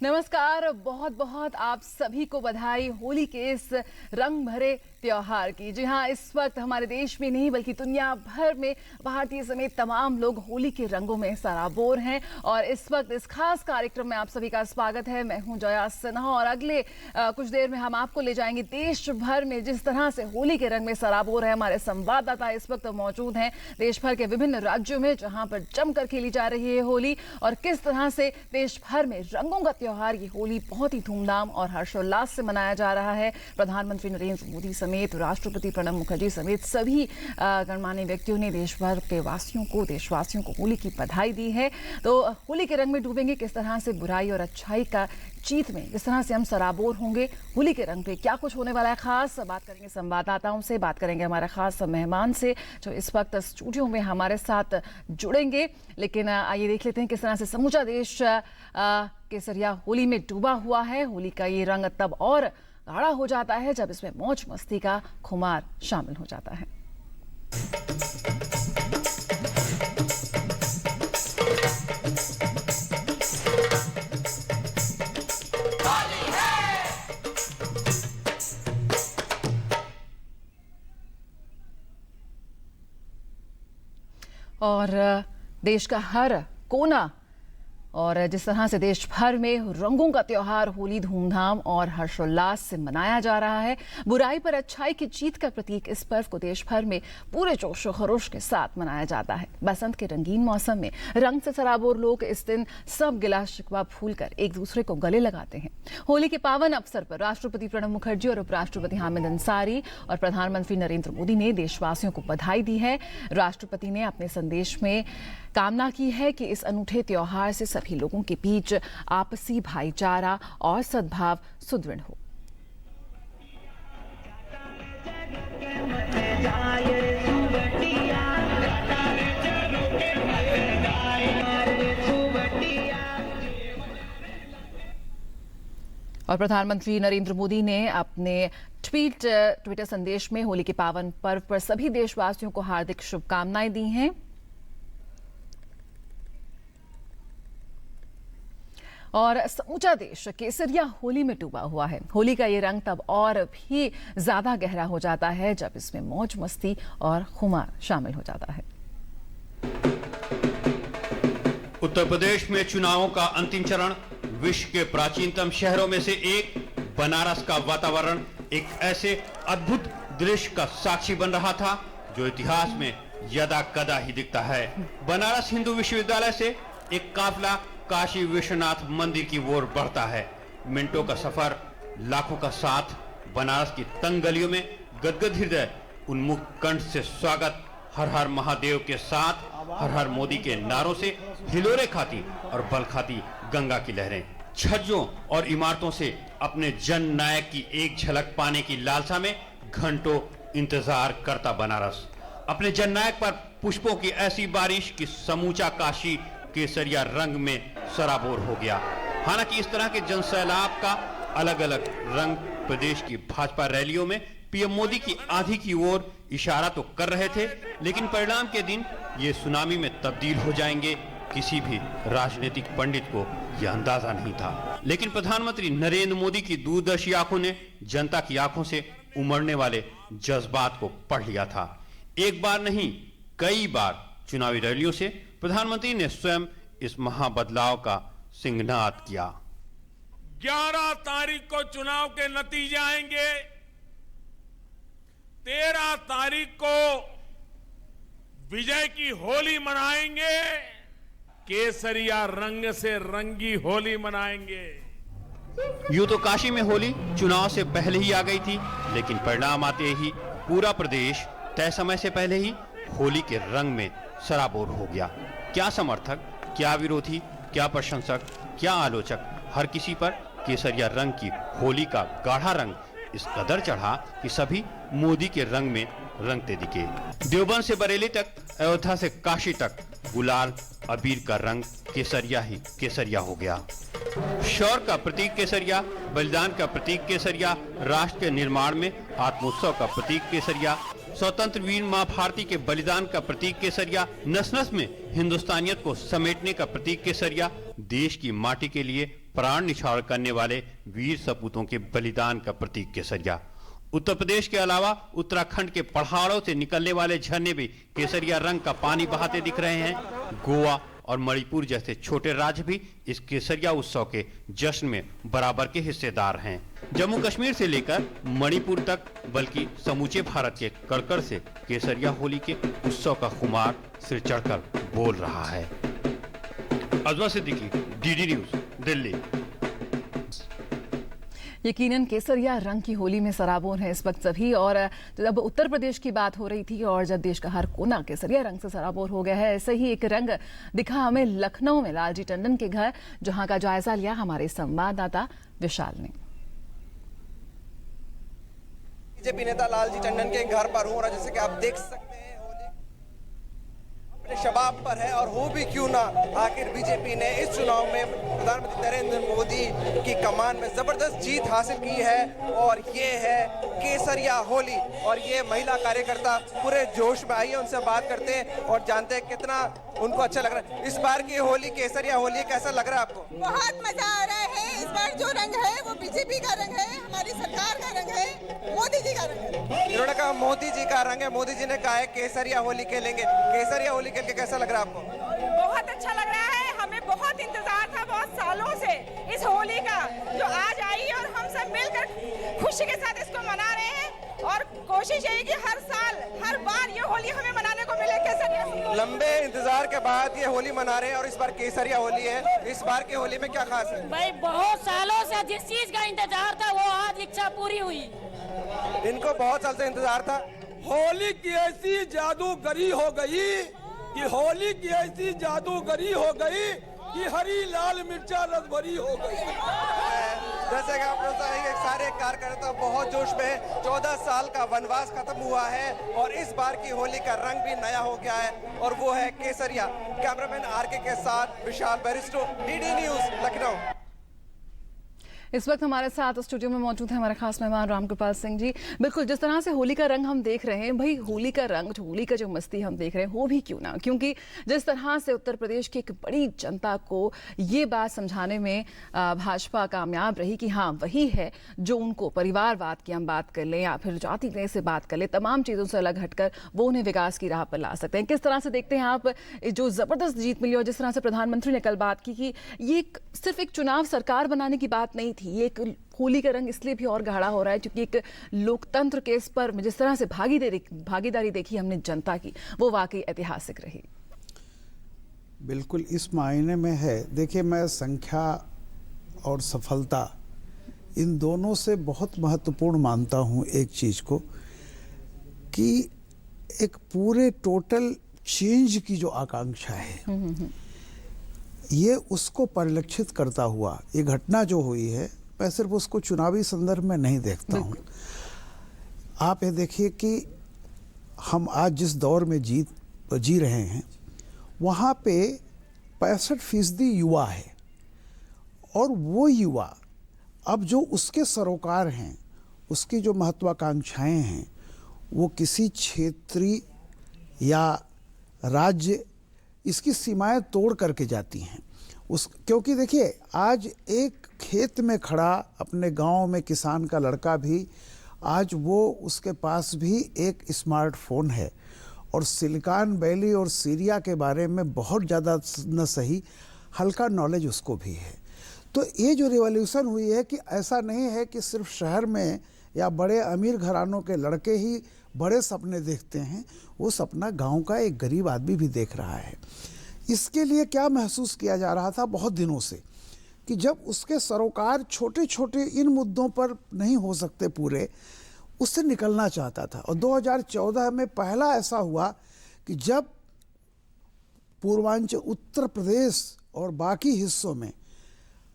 नमस्कार, बहुत बहुत आप सभी को बधाई होली के इस रंग भरे त्योहार की। जी हाँ, इस वक्त हमारे देश में नहीं बल्कि दुनिया भर में भारतीय समेत तमाम लोग होली के रंगों में सराबोर हैं और इस वक्त इस खास कार्यक्रम में आप सभी का स्वागत है। मैं हूं जया सिन्हा और अगले कुछ देर में हम आपको ले जाएंगे देश भर में जिस तरह से होली के रंग में सराबोर है। हमारे संवाददाता इस वक्त मौजूद हैं देश भर के विभिन्न राज्यों में जहां पर जमकर खेली जा रही है होली और किस तरह से देश भर में रंगों का त्योहार ये होली बहुत ही धूमधाम और हर्षोल्लास से मनाया जा रहा है। प्रधानमंत्री नरेंद्र मोदी समेत राष्ट्रपति प्रणब मुखर्जी समेत सभी गणमान्य व्यक्तियों ने देश भर के देशवासियों को होली की बधाई दी है। तो होली के रंग में डूबेंगे, किस तरह से बुराई और अच्छाई का जीत में जिस तरह से हम सराबोर होंगे होली के रंग पे, क्या कुछ होने वाला है खास। बात करेंगे संवाददाताओं से, बात करेंगे हमारा खास मेहमान से जो इस वक्त स्टूडियो में हमारे साथ जुड़ेंगे। लेकिन आइए देख लेते हैं किस तरह से समूचा देश केसरिया होली में डूबा हुआ है। होली का ये रंग तब और गाढ़ा हो जाता है जब इसमें मौज मस्ती का खुमार शामिल हो जाता है। और देश का हर कोना और जिस तरह से देश भर में रंगों का त्योहार होली धूमधाम और हर्षोल्लास से मनाया जा रहा है। बुराई पर अच्छाई की जीत का प्रतीक इस पर्व को देश भर में पूरे जोश और खरोश के साथ मनाया जाता है। बसंत के रंगीन मौसम में रंग से सराबोर लोग इस दिन सब गिला शिकवा भूलकर एक दूसरे को गले लगाते हैं। होली के पावन अवसर पर राष्ट्रपति प्रणब मुखर्जी और उपराष्ट्रपति हामिद अंसारी और प्रधानमंत्री नरेंद्र मोदी ने देशवासियों को बधाई दी है। राष्ट्रपति ने अपने संदेश में कामना की है कि इस अनूठे त्योहार से सभी लोगों के बीच आपसी भाईचारा और सद्भाव सुदृढ़ हो। और प्रधानमंत्री नरेंद्र मोदी ने अपने ट्विटर संदेश में होली के पावन पर्व पर सभी देशवासियों को हार्दिक शुभकामनाएं दी हैं। और समूचा देश केसरिया होली में डूबा हुआ है। होली का ये रंग तब और भी ज्यादा गहरा हो जाता है जब इसमें मौज मस्ती और खुमार शामिल हो जाता है। उत्तर प्रदेश में चुनावों का अंतिम चरण, विश्व के प्राचीनतम शहरों में से एक बनारस का वातावरण एक ऐसे अद्भुत दृश्य का साक्षी बन रहा था जो इतिहास में यदा कदा ही दिखता है। बनारस हिंदू विश्वविद्यालय से एक काफिला काशी विश्वनाथ मंदिर की ओर बढ़ता है। मिनटों का सफर, लाखों का साथ, बनारस की तंग गलियों में गदगद हृदय उन्मुख कंठ से स्वागत, हर हर महादेव के साथ हर हर मोदी के नारों से हिलोरे खाती और बल खाती गंगा की लहरें। छज्जों और इमारतों से अपने जन नायक की एक झलक पाने की लालसा में घंटों इंतजार करता बनारस अपने जन नायक पर पुष्पों की ऐसी बारिश कि समूचा काशी केसरिया रंग में सराबोर हो गया। हालांकि इस तरह के जनसैलाब का अलग अलग रंग प्रदेश की भाजपा रैलियों में पीएम मोदी की आंधी की ओर इशारा तो कर रहे थे, लेकिन परिणाम के दिन ये सुनामी में तब्दील हो जाएंगे किसी भी राजनीतिक पंडित को यह अंदाजा नहीं था। लेकिन प्रधानमंत्री नरेंद्र मोदी की दूरदर्शी आंखों ने जनता की आंखों से उमड़ने वाले जज्बात को पढ़ लिया था। एक बार नहीं, कई बार चुनावी रैलियों से प्रधानमंत्री ने स्वयं इस महाबदलाव का सिंहनाद किया। 11 तारीख को चुनाव के नतीजे आएंगे। 13 तारीख को विजय की होली मनाएंगे, केसरिया रंग से रंगी होली मनाएंगे। यूं तो काशी में होली चुनाव से पहले ही आ गई थी, लेकिन परिणाम आते ही पूरा प्रदेश तय समय से पहले ही होली के रंग में सराबोर हो गया। क्या समर्थक, क्या विरोधी, क्या प्रशंसक, क्या आलोचक, हर किसी पर केसरिया रंग की होली का गाढ़ा रंग इस कदर चढ़ा कि सभी मोदी के रंग में रंगते दिखे। देवबंद से बरेली तक, अयोध्या से काशी तक गुलाल अबीर का रंग केसरिया ही केसरिया हो गया। शौर्य का प्रतीक केसरिया, बलिदान का प्रतीक केसरिया, राष्ट्र के निर्माण में आत्मोत्सव का प्रतीक केसरिया, स्वतंत्र वीर मां भारती के बलिदान का प्रतीक केसरिया, नस नस में हिंदुस्तानियत को समेटने का प्रतीक केसरिया, देश की माटी के लिए प्राण निछावर करने वाले वीर सपूतों के बलिदान का प्रतीक केसरिया। उत्तर प्रदेश के अलावा उत्तराखंड के पहाड़ों से निकलने वाले झरने भी केसरिया रंग का पानी बहाते दिख रहे हैं। गोवा और मणिपुर जैसे छोटे राज्य भी इस केसरिया उत्सव के जश्न में बराबर के हिस्सेदार हैं। जम्मू कश्मीर से लेकर मणिपुर तक बल्कि समूचे भारत के कड़कड़ से केसरिया होली के उत्सव का खुमार सिर चढ़कर बोल रहा है। अजवा सिद्दीकी, डीडी न्यूज़, दिल्ली। यकीनन केसरिया रंग की होली में सराबोर है इस वक्त सभी। और जब उत्तर प्रदेश की बात हो रही थी और जब देश का हर कोना केसरिया रंग से सराबोर हो गया है, ऐसे ही एक रंग दिखा हमें लखनऊ में लालजी टंडन के घर, जहां का जायजा लिया हमारे संवाददाता विशाल ने। बीजेपी नेता लालजी टंडन के घर पर हूं और जैसे कि आप देख सकते हैं अपने शबाब पर है, और हो भी क्यों ना, आखिर बीजेपी ने इस चुनाव में प्रधानमंत्री नरेंद्र मोदी की कमान में जबरदस्त जीत हासिल की है। और ये है केसरिया होली, और ये महिला कार्यकर्ता पूरे जोश में आई है। उनसे बात करते हैं और जानते हैं कितना उनको अच्छा लग रहा है। इस बार की होली केसरिया होली कैसा लग रहा है आपको? बहुत मजा आ रहा है। इस बार जो रंग है वो बीजेपी का रंग है, हमारी सरकार का रंग है, मोदी जी का रंग है। इन्होंने कहा मोदी जी का रंग है, मोदी जी ने कहा है केसरिया होली खेलेंगे। केसरिया होली खेल के कैसा लग रहा है आपको? बहुत अच्छा लग रहा है। हमें बहुत इंतजार था बहुत सालों से इस होली का, जो आज आई और हम सब मिलकर खुशी के साथ इसको मना रहे हैं। और कोशिश यही कि हर साल हर बार ये होली हमें मनाने को मिले केसरिया। लंबे इंतजार के बाद ये होली मना रहे हैं और इस बार केसरिया होली है। इस बार की होली में क्या खास है? भाई बहुत सालों से जिस चीज का इंतजार था वो आज इच्छा पूरी हुई। इनको बहुत साल से इंतजार था। होली की ऐसी जादूगरी हो गई कि होली की ऐसी जादूगरी हो गई कि हरी लाल मिर्चा रस भरी हो गई। जैसे कि आप लोग सारे कार्यकर्ता बहुत जोश में है। 14 साल का वनवास खत्म हुआ है और इस बार की होली का रंग भी नया हो गया है और वो है केसरिया। कैमरामैन आरके के साथ विशाल बैरिस्टो, डीडी न्यूज़, लखनऊ। इस वक्त हमारे साथ स्टूडियो में मौजूद है हमारे खास मेहमान रामकृपाल सिंह जी। बिल्कुल, जिस तरह से होली का रंग हम देख रहे हैं, भाई होली का रंग, होली का जो मस्ती हम देख रहे हैं, हो भी क्यों ना, क्योंकि जिस तरह से उत्तर प्रदेश की एक बड़ी जनता को ये बात समझाने में भाजपा कामयाब रही कि हाँ वही है जो उनको परिवारवाद की हम बात कर लें या फिर जाति से बात कर लें, तमाम चीज़ों से अलग हटकर वो उन्हें विकास की राह पर ला सकते हैं। किस तरह से देखते हैं आप जो ज़बरदस्त जीत मिली और जिस तरह से प्रधानमंत्री ने कल बात की कि ये सिर्फ एक चुनाव सरकार बनाने की बात नहीं, ये एक होली का रंग इसलिए भी और गाढ़ा हो रहा है क्योंकि एक लोकतंत्र के इस पर जिस तरह से भागीदारी देखी हमने जनता की, वो वाकई ऐतिहासिक रही। बिल्कुल इस मायने में है। देखिए, मैं संख्या और सफलता इन दोनों से बहुत महत्वपूर्ण मानता हूँ एक चीज़ को, कि एक पूरे टोटल चेंज की जो आकांक्षा है ये उसको परिलक्षित करता हुआ ये घटना जो हुई है, मैं सिर्फ उसको चुनावी संदर्भ में नहीं देखता हूँ। आप ये देखिए कि हम आज जिस दौर में जी रहे हैं वहाँ पे 65% युवा है और वो युवा अब जो उसके सरोकार हैं, उसकी जो महत्वाकांक्षाएं हैं, वो किसी क्षेत्रीय या राज्य इसकी सीमाएं तोड़ करके जाती हैं। क्योंकि देखिए, आज एक खेत में खड़ा अपने गांव में किसान का लड़का भी आज वो उसके पास भी एक स्मार्टफोन है और सिलिकॉन वैली और सीरिया के बारे में बहुत ज़्यादा न सही हल्का नॉलेज उसको भी है। तो ये जो रिवॉल्यूशन हुई है कि ऐसा नहीं है कि सिर्फ शहर में या बड़े अमीर घरानों के लड़के ही बड़े सपने देखते हैं, वो सपना गांव का एक गरीब आदमी भी देख रहा है। इसके लिए क्या महसूस किया जा रहा था बहुत दिनों से कि जब उसके सरोकार छोटे छोटे इन मुद्दों पर नहीं हो सकते पूरे, उससे निकलना चाहता था। और 2014 में पहला ऐसा हुआ कि जब पूर्वांचल उत्तर प्रदेश और बाकी हिस्सों में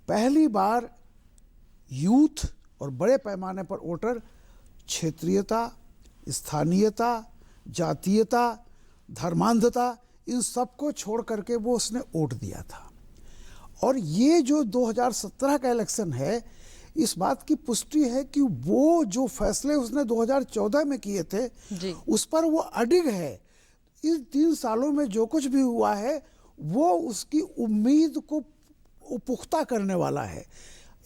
पहली बार यूथ और बड़े पैमाने पर वोटर क्षेत्रीयता, स्थानीयता, जातीयता, धर्मांधता, इन सबको छोड़ करके वो उसने वोट दिया था। और ये जो 2017 का इलेक्शन है, इस बात की पुष्टि है कि वो जो फैसले उसने 2014 में किए थे उस पर वो अडिग है। इस 3 सालों में जो कुछ भी हुआ है वो उसकी उम्मीद को पुख्ता करने वाला है।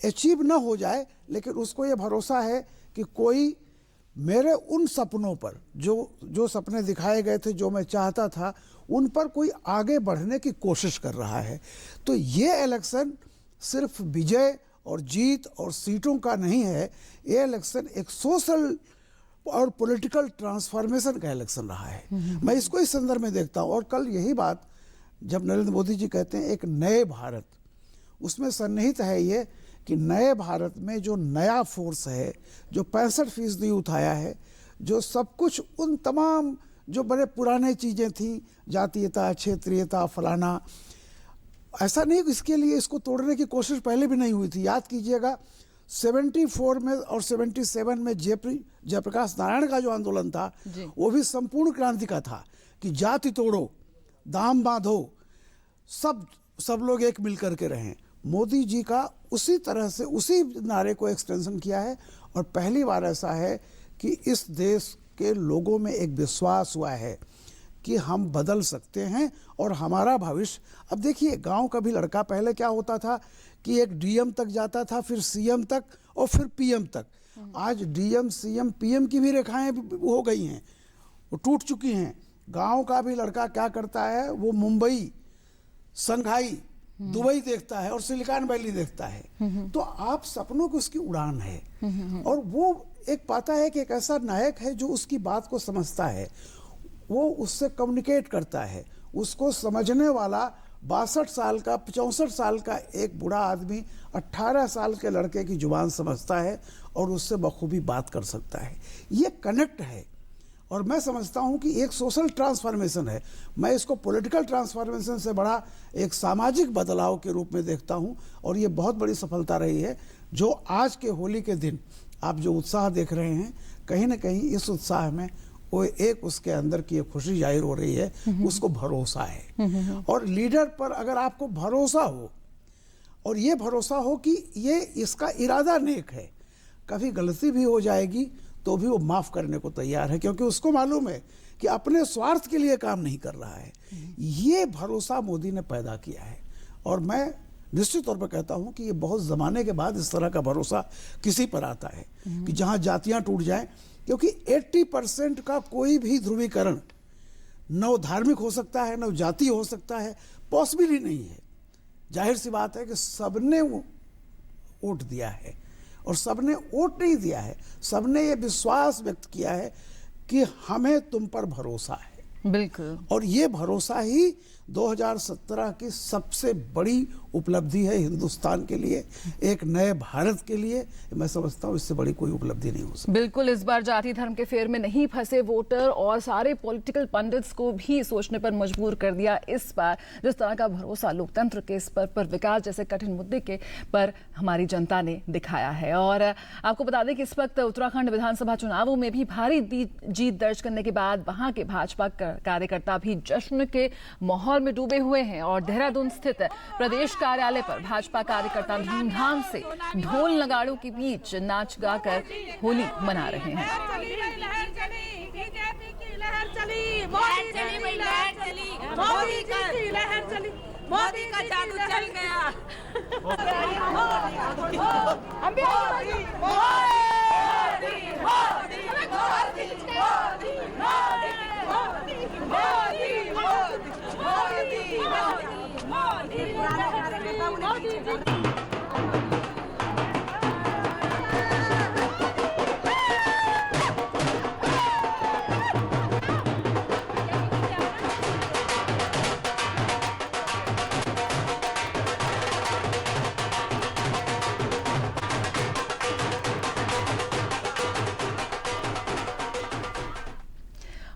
अचीव ना हो जाए लेकिन उसको ये भरोसा है कि कोई मेरे उन सपनों पर जो सपने दिखाए गए थे, जो मैं चाहता था, उन पर कोई आगे बढ़ने की कोशिश कर रहा है। तो ये इलेक्शन सिर्फ विजय और जीत और सीटों का नहीं है, ये इलेक्शन एक सोशल और पॉलिटिकल ट्रांसफॉर्मेशन का इलेक्शन रहा है। मैं इसको इस संदर्भ में देखता हूँ। और कल यही बात जब नरेंद्र मोदी जी कहते हैं एक नए भारत, उसमें सन्निहित है ये कि नए भारत में जो नया फोर्स है, जो 65% यूथ आया है, जो सब कुछ उन तमाम जो बड़े पुराने चीज़ें थी, जातीयता, क्षेत्रीयता, फलाना, ऐसा नहीं कि इसके लिए इसको तोड़ने की कोशिश पहले भी नहीं हुई थी। याद कीजिएगा 74 में और 77 में जयप्रकाश नारायण का जो आंदोलन था वो भी संपूर्ण क्रांति का था कि जाति तोड़ो, दाम बांधो, सब लोग एक मिल करके रहें। मोदी जी का उसी तरह से उसी नारे को एक्सटेंशन किया है और पहली बार ऐसा है कि इस देश के लोगों में एक विश्वास हुआ है कि हम बदल सकते हैं और हमारा भविष्य। अब देखिए गांव का भी लड़का पहले क्या होता था कि एक डीएम तक जाता था, फिर सीएम तक और फिर पीएम तक। आज डीएम, सीएम, पीएम की भी रेखाएं हो गई हैं, वो टूट चुकी हैं। गांव का भी लड़का क्या करता है, वो मुंबई, शंघाई, दुबई देखता है और सिलिकॉन वैली देखता है। तो आप सपनों की उसकी उड़ान है और वो एक पाता है कि एक ऐसा नायक है जो उसकी बात को समझता है, वो उससे कम्युनिकेट करता है। उसको समझने वाला 62 साल का, 64 साल का एक बूढ़ा आदमी 18 साल के लड़के की जुबान समझता है और उससे बखूबी बात कर सकता है। ये कनेक्ट है और मैं समझता हूँ कि एक सोशल ट्रांसफॉर्मेशन है। मैं इसको पॉलिटिकल ट्रांसफॉर्मेशन से बड़ा एक सामाजिक बदलाव के रूप में देखता हूँ और ये बहुत बड़ी सफलता रही है। जो आज के होली के दिन आप जो उत्साह देख रहे हैं, कहीं ना कहीं इस उत्साह में वो एक उसके अंदर की एक खुशी जाहिर हो रही है, उसको भरोसा है। और लीडर पर अगर आपको भरोसा हो और ये भरोसा हो कि ये इसका इरादा नेक है, कभी गलती भी हो जाएगी तो भी वो माफ़ करने को तैयार है, क्योंकि उसको मालूम है कि अपने स्वार्थ के लिए काम नहीं कर रहा है। ये भरोसा मोदी ने पैदा किया है और मैं निश्चित तौर पर कहता हूं कि ये बहुत ज़माने के बाद इस तरह का भरोसा किसी पर आता है कि जहां जातियां टूट जाएं, क्योंकि 80% का कोई भी ध्रुवीकरण न धार्मिक हो सकता है, न जाति हो सकता है, पॉसिबल ही नहीं है। जाहिर सी बात है कि सबने वोट दिया है और सबने वोट नहीं दिया है, सबने ये विश्वास व्यक्त किया है कि हमें तुम पर भरोसा है। बिल्कुल। और ये भरोसा ही 2017 की सबसे बड़ी उपलब्धि है हिंदुस्तान के लिए, एक नए भारत के लिए। मैं समझता हूँ इससे बड़ी कोई उपलब्धि नहीं हो सकती। बिल्कुल, इस बार जाति धर्म के फेर में नहीं फंसे वोटर और सारे पॉलिटिकल पंडित्स को भी सोचने पर मजबूर कर दिया इस बार। जिस तरह का भरोसा लोकतंत्र के इस पर विकास जैसे कठिन मुद्दे के पर हमारी जनता ने दिखाया है। और आपको बता दें कि इस वक्त उत्तराखंड विधानसभा चुनावों में भी भारी जीत दर्ज करने के बाद वहां के भाजपा कार्यकर्ता भी जश्न के माहौल में डूबे हुए हैं और देहरादून स्थित प्रदेश कार्यालय पर भाजपा कार्यकर्ता धूमधाम से ढोल नगाड़ों के बीच नाच गाकर होली मना रहे हैं। मोदी का जादू चल गया।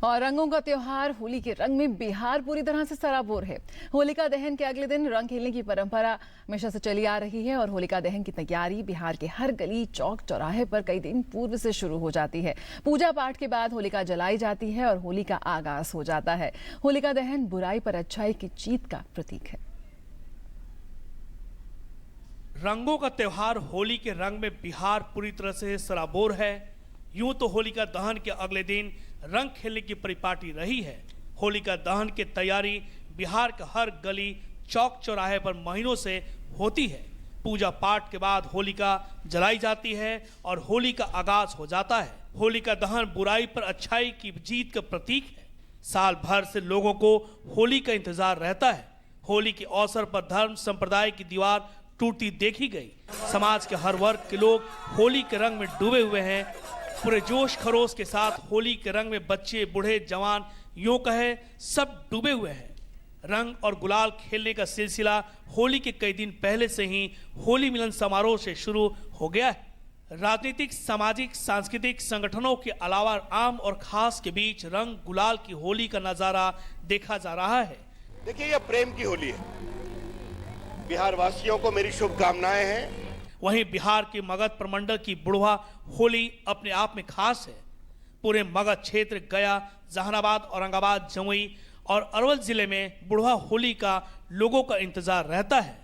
और रंगों का त्योहार होली के रंग में बिहार पूरी तरह से सराबोर है। होलिका दहन के अगले दिन रंग खेलने की परंपरा हमेशा से चली आ रही है और होलिका दहन की तैयारी बिहार के हर गली, चौक, चौराहे पर कई दिन पूर्व से शुरू हो जाती है। पूजा पाठ के बाद होलिका जलाई जाती है और होली का आगाज हो जाता है। होलिका दहन बुराई पर अच्छाई की जीत का प्रतीक है। रंगों का त्योहार होली के रंग में बिहार पूरी तरह से सराबोर है। यूं तो होलिका दहन के अगले दिन रंग खेलने की परिपाटी रही है। होलिका दहन की तैयारी बिहार का हर गली, चौक चौराहे पर महीनों से होती है। पूजा पाठ के बाद होलिका जलाई जाती है और होली का आगाज हो जाता है। होलिका दहन बुराई पर अच्छाई की जीत का प्रतीक है। साल भर से लोगों को होली का इंतजार रहता है। होली के अवसर पर धर्म संप्रदाय की दीवार टूटती देखी गई। समाज के हर वर्ग के लोग होली के रंग में डूबे हुए हैं। पूरे जोश खरोश के साथ होली के रंग में बच्चे बूढ़े जवान यूं कहे सब डूबे हुए हैं। रंग और गुलाल खेलने का सिलसिला होली के कई दिन पहले से ही होली मिलन समारोह से शुरू हो गया है। राजनीतिक, सामाजिक, सांस्कृतिक संगठनों के अलावा आम और खास के बीच रंग गुलाल की होली का नजारा देखा जा रहा है। देखिए, यह प्रेम की होली है। बिहार वासियों को मेरी शुभकामनाएं हैं। वहीं बिहार के मगध प्रमंडल की बुढ़वा होली अपने आप में खास है। पूरे मगध क्षेत्र, गया, जहानाबाद, औरंगाबाद, जमुई और अरवल जिले में बुढ़वा होली का लोगों का इंतजार रहता है।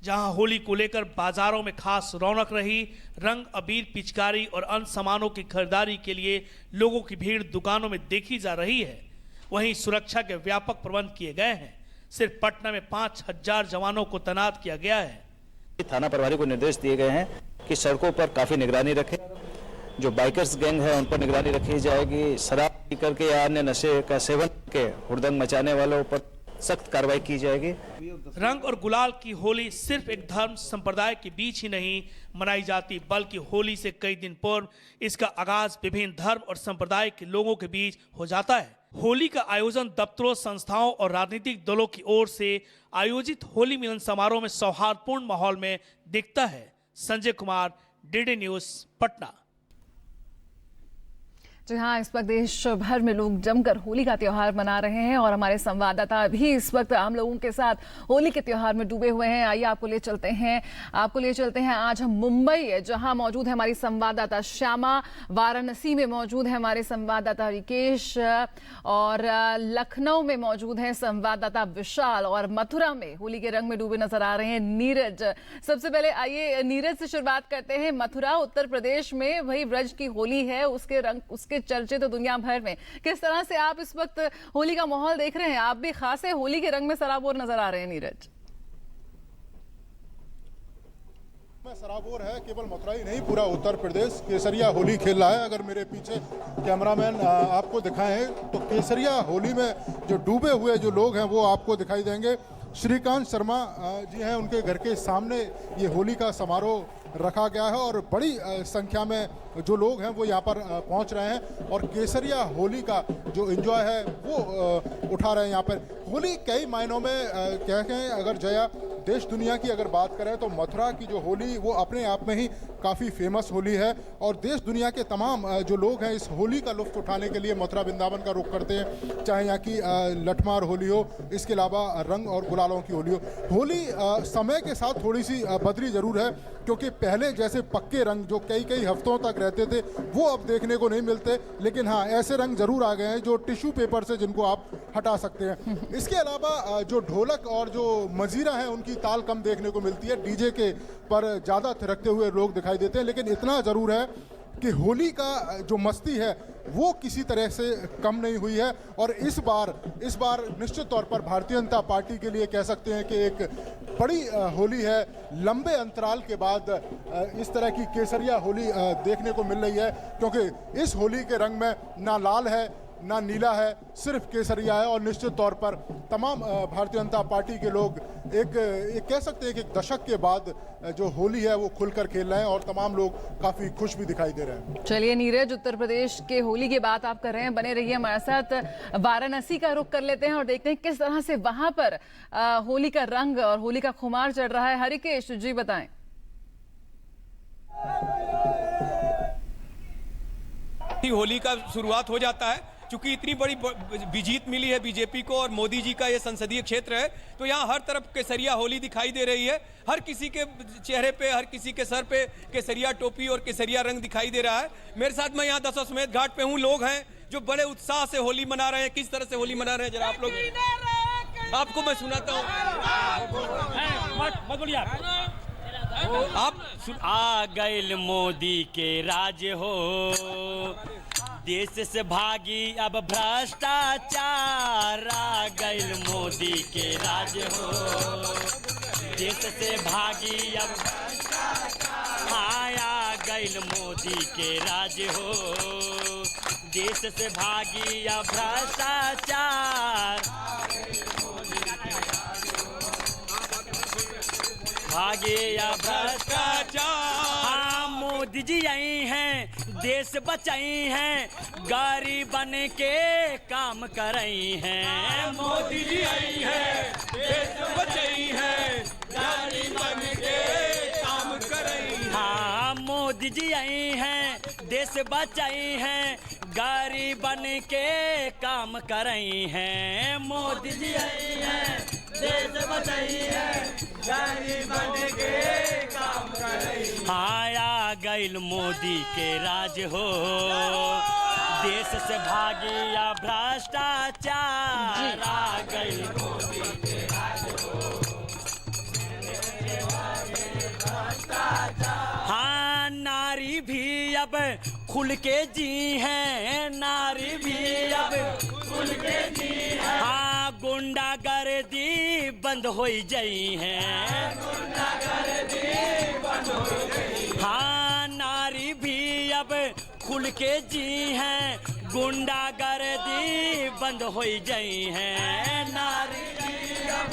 जहां होली को लेकर बाजारों में खास रौनक रही। रंग, अबीर, पिचकारी और अन्य सामानों की खरीदारी के लिए लोगों की भीड़ दुकानों में देखी जा रही है। वहीं सुरक्षा के व्यापक प्रबंध किए गए हैं। सिर्फ पटना में 5000 जवानों को तैनात किया गया है। थाना प्रभारी को निर्देश दिए गए हैं कि सड़कों पर काफी निगरानी रखें। जो बाइकर्स गैंग है उन पर निगरानी रखी जाएगी। शराब पी करके या अन्य नशे का सेवन के हुड़दंग मचाने वालों पर सख्त कार्रवाई की जाएगी। रंग और गुलाल की होली सिर्फ एक धर्म संप्रदाय के बीच ही नहीं मनाई जाती, बल्कि होली से कई दिन पूर्व इसका आगाज विभिन्न धर्म और संप्रदाय के लोगों के बीच हो जाता है। होली का आयोजन दफ्तरों, संस्थाओं और राजनीतिक दलों की ओर से आयोजित होली मिलन समारोह में सौहार्दपूर्ण माहौल में दिखता है। Sanjay Kumar, DD news, Patna. जी हाँ, इस वक्त देश भर में लोग जमकर होली का त्यौहार मना रहे हैं और हमारे संवाददाता भी इस वक्त आम लोगों के साथ होली के त्यौहार में डूबे हुए हैं। आइए आपको ले चलते हैं आज हम मुंबई, जहां मौजूद है हमारी संवाददाता श्यामा, वाराणसी में मौजूद है हमारे संवाददाता रिकेश और लखनऊ में मौजूद है संवाददाता विशाल और मथुरा में होली के रंग में डूबे नजर आ रहे हैं नीरज। सबसे पहले आइए नीरज से शुरुआत करते हैं। मथुरा, उत्तर प्रदेश में वही ब्रज की होली है, उसके रंग, उसके चर्चे तो दुनिया भर में। किस तरह से आप इस वक्त होली का माहौल देख रहे हैं? आप भी खास है होली के रंग में सराबोर नजर आ रहे हैं नीरज। सराबोर है, केवल मथुरा ही नहीं, पूरा उत्तर प्रदेश केसरिया होली खेल रहा है। अगर मेरे पीछे कैमरामैन आपको दिखाएं तो केसरिया होली में जो डूबे हुए जो लोग हैं वो आपको दिखाई देंगे। श्रीकांत शर्मा जी हैं, उनके घर के सामने ये होली का समारोह रखा गया है और बड़ी संख्या में जो लोग हैं वो यहाँ पर पहुँच रहे हैं और केसरिया होली का जो एंजॉय है वो उठा रहे हैं यहाँ पर। होली कई मायनों में कहें, अगर जया देश दुनिया की अगर बात करें तो मथुरा की जो होली वो अपने आप में ही काफ़ी फेमस होली है और देश दुनिया के तमाम जो लोग हैं इस होली का लुत्फ उठाने के लिए मथुरा वृंदावन का रुख करते हैं। चाहे यहाँ की लठमार होली हो, इसके अलावा रंग और गुलालों की होली हो। होली समय के साथ थोड़ी सी बदली ज़रूर है, क्योंकि पहले जैसे पक्के रंग जो कई कई हफ्तों तक रहते थे वो अब देखने को नहीं मिलते, लेकिन हाँ ऐसे रंग जरूर आ गए हैं जो टिश्यू पेपर से जिनको आप हटा सकते हैं। इसके अलावा जो ढोलक और जो मजीरा है उनकी ताल कम देखने को मिलती है, डीजे के पर ज़्यादा थिरकते हुए लोग दिखाई देते हैं। लेकिन इतना ज़रूर है कि होली का जो मस्ती है वो किसी तरह से कम नहीं हुई है और इस बार निश्चित तौर पर भारतीय जनता पार्टी के लिए कह सकते हैं कि एक बड़ी होली है। लंबे अंतराल के बाद इस तरह की केसरिया होली देखने को मिल रही है, क्योंकि इस होली के रंग में ना लाल है ना नीला है, सिर्फ केसरिया है और निश्चित तौर पर तमाम भारतीय जनता पार्टी के लोग एक कह सकते हैं कि एक दशक के बाद जो होली है वो खुलकर खेल रहे हैं और तमाम लोग काफ़ी खुश भी दिखाई दे रहे हैं। चलिए नीरज, उत्तर प्रदेश के होली की बात आप कर रहे हैं, बने रहिए हमारे साथ। वाराणसी का रुख कर लेते हैं और देखते हैं किस तरह से वहां पर होली का रंग और होली का खुमार चढ़ रहा है। हरिकेश जी बताएं। होली का शुरुआत हो जाता है, क्योंकि इतनी बड़ी जीत मिली है बीजेपी को और मोदी जी का ये संसदीय क्षेत्र है, तो यहाँ हर तरफ केसरिया होली दिखाई दे रही है। हर किसी के चेहरे पे, हर किसी के सर पे केसरिया टोपी और केसरिया रंग दिखाई दे रहा है। मेरे साथ मैं यहाँ दशाश्वमेध घाट पे हूँ, लोग हैं जो बड़े उत्साह से होली मना रहे हैं। किस तरह से होली मना रहे हैं जरा आप लोग, आपको मैं सुनाता हूँ। आप आ गए मोदी के राज हो, देश से भागी अब भ्रष्टाचार, आ गइल मोदी के राज हो। देश से भागी अब आया गइल मोदी के राज हो। देश से भागी अब भ्रष्टाचार, भागे या भ्रष्टाचार। मोदी जी आई हैं, देश बचाई हैं, गरीबन के काम करई हैं। मोदी जी आई हैं, देश बचाई हैं, गरीबन के काम करई। हाँ, मोदी जी आई हैं, देश बचाई हैं, गरीबन के काम करई हैं। मोदी जी आई हैं, देश बचाई है, गरीबन के काम करई। आया गइल मोदी के राज हो। देश से भागी या भ्रष्टाचार, आ गइल मोदी के राज हो। हाँ, नारी भी अब खुल के जी हैं, नारी भी अब खुल के जी हैं। हाँ, गुंडागर्दी बंद हो जाई है, गुंडागर्दी बंद हो गई। हाँ, नारी भी अब खुल के जी हैं, गुंडागर्दी बंद हो जाई है। नारी भी अब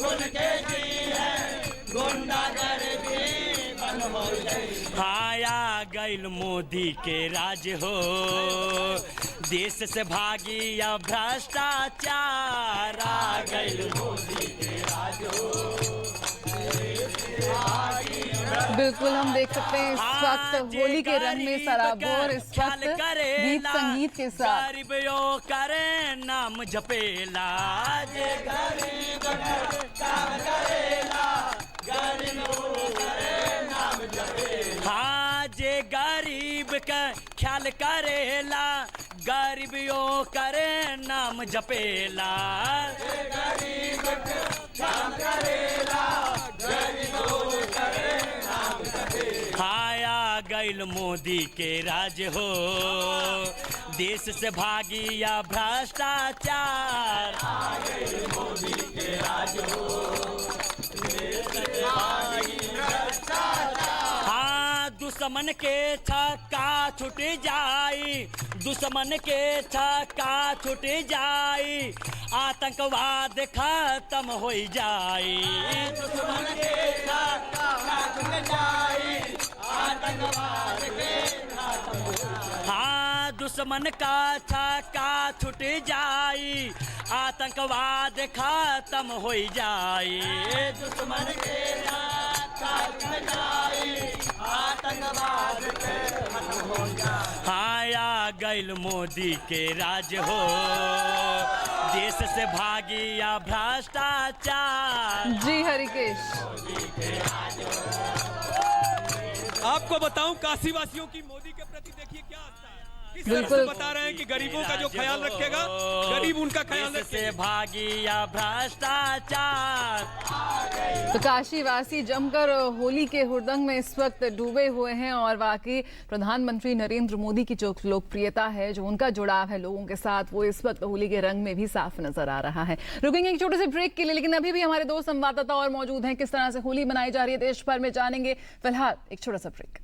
खुल के जी हैं, गुंडागर्दी बंद हो जाई। आया गइल मोदी के राज हो। देश से भागी या भ्रष्टाचार, आ गइल मोदी के राज हो। बिल्कुल, हम देख सकते हैं इस वक्त होली के रंग में सराबोर, इस वक्त गीत संगीत के साथ। गरीबों करे नाम जपेला, जे गरीब काम करेला, गरीबों करे नाम जपेला। हाँ, जे गरीब का ख्याल करेला, गरीबियों करे नाम जपेला, जे गरीब का ख्याल करेला, गरीबों करे नाम जपेला। आया गइल मोदी के राज हो। देश से भागी या भ्रष्टाचार, आ गइल मोदी के राज हो। देश से भागी भ्रष्टाचार। हाँ, दुश्मन के छक्का छूट जाई, दुश्मन के छक्का छूट जाई, आतंकवाद खत्म हो जाई। दुश्मन के छक्का छूट जाई, आतंकवाद के खत्म हो जाई। हाँ, दुश्मन का छक्का छूट जाई, आतंकवाद खत्म हो जाई। दुश्मन के छक्का छूट जाई, आतंकवाद के खत्म हो जाई। आया गइल मोदी के राज हो। देश से भागी या भ्रष्टाचार। जी हरिकेश, आपको बताऊं, काशी वासियों की मोदी के प्रति देखिए क्या आस्था है। किस तरह बिल्कुल से बता रहे हैं कि गरीबों का जो ख्याल रखेगा, गरीब उनका ख्याल देश से रखेगा। भागी या भ्रष्टाचार। तो काशीवासी जमकर होली के हुड़दंग में इस वक्त डूबे हुए हैं और वाकई प्रधानमंत्री नरेंद्र मोदी की जो लोकप्रियता है, जो उनका जुड़ाव है लोगों के साथ, वो इस वक्त होली के रंग में भी साफ नजर आ रहा है। रुकेंगे एक छोटे से ब्रेक के लिए, लेकिन अभी भी हमारे दो संवाददाता और मौजूद हैं। किस तरह से होली मनाई जा रही है देश भर में जानेंगे। फिलहाल एक छोटा सा ब्रेक।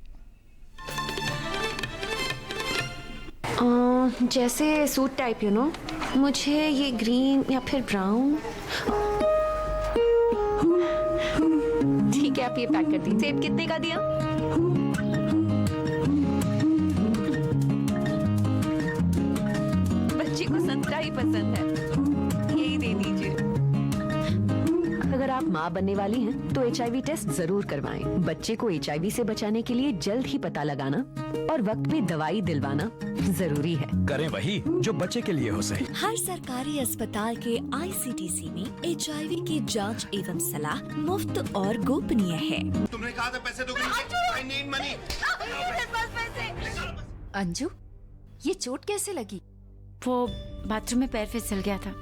जैसे सूट टाइप, यू नो, मुझे ये ग्रीन या फिर ब्राउन। ठीक है, आप ये पैक कर दीजिए। सेब कितने का दिया? बच्चे को संतरा ही पसंद है, यही दे दीजिए। अगर आप माँ बनने वाली हैं, तो HIV टेस्ट जरूर करवाएं। बच्चे को HIV से बचाने के लिए जल्द ही पता लगाना और वक्त पे दवाई दिलवाना जरूरी है। करें वही जो बच्चे के लिए हो सही। हर सरकारी अस्पताल के ICTC में HIV की जांच एवं सलाह मुफ्त और गोपनीय है। तुमने कहा था पैसे दोगे? I need money। अंजू, ये चोट कैसे लगी? वो बाथरूम में पैर फिसल गया था।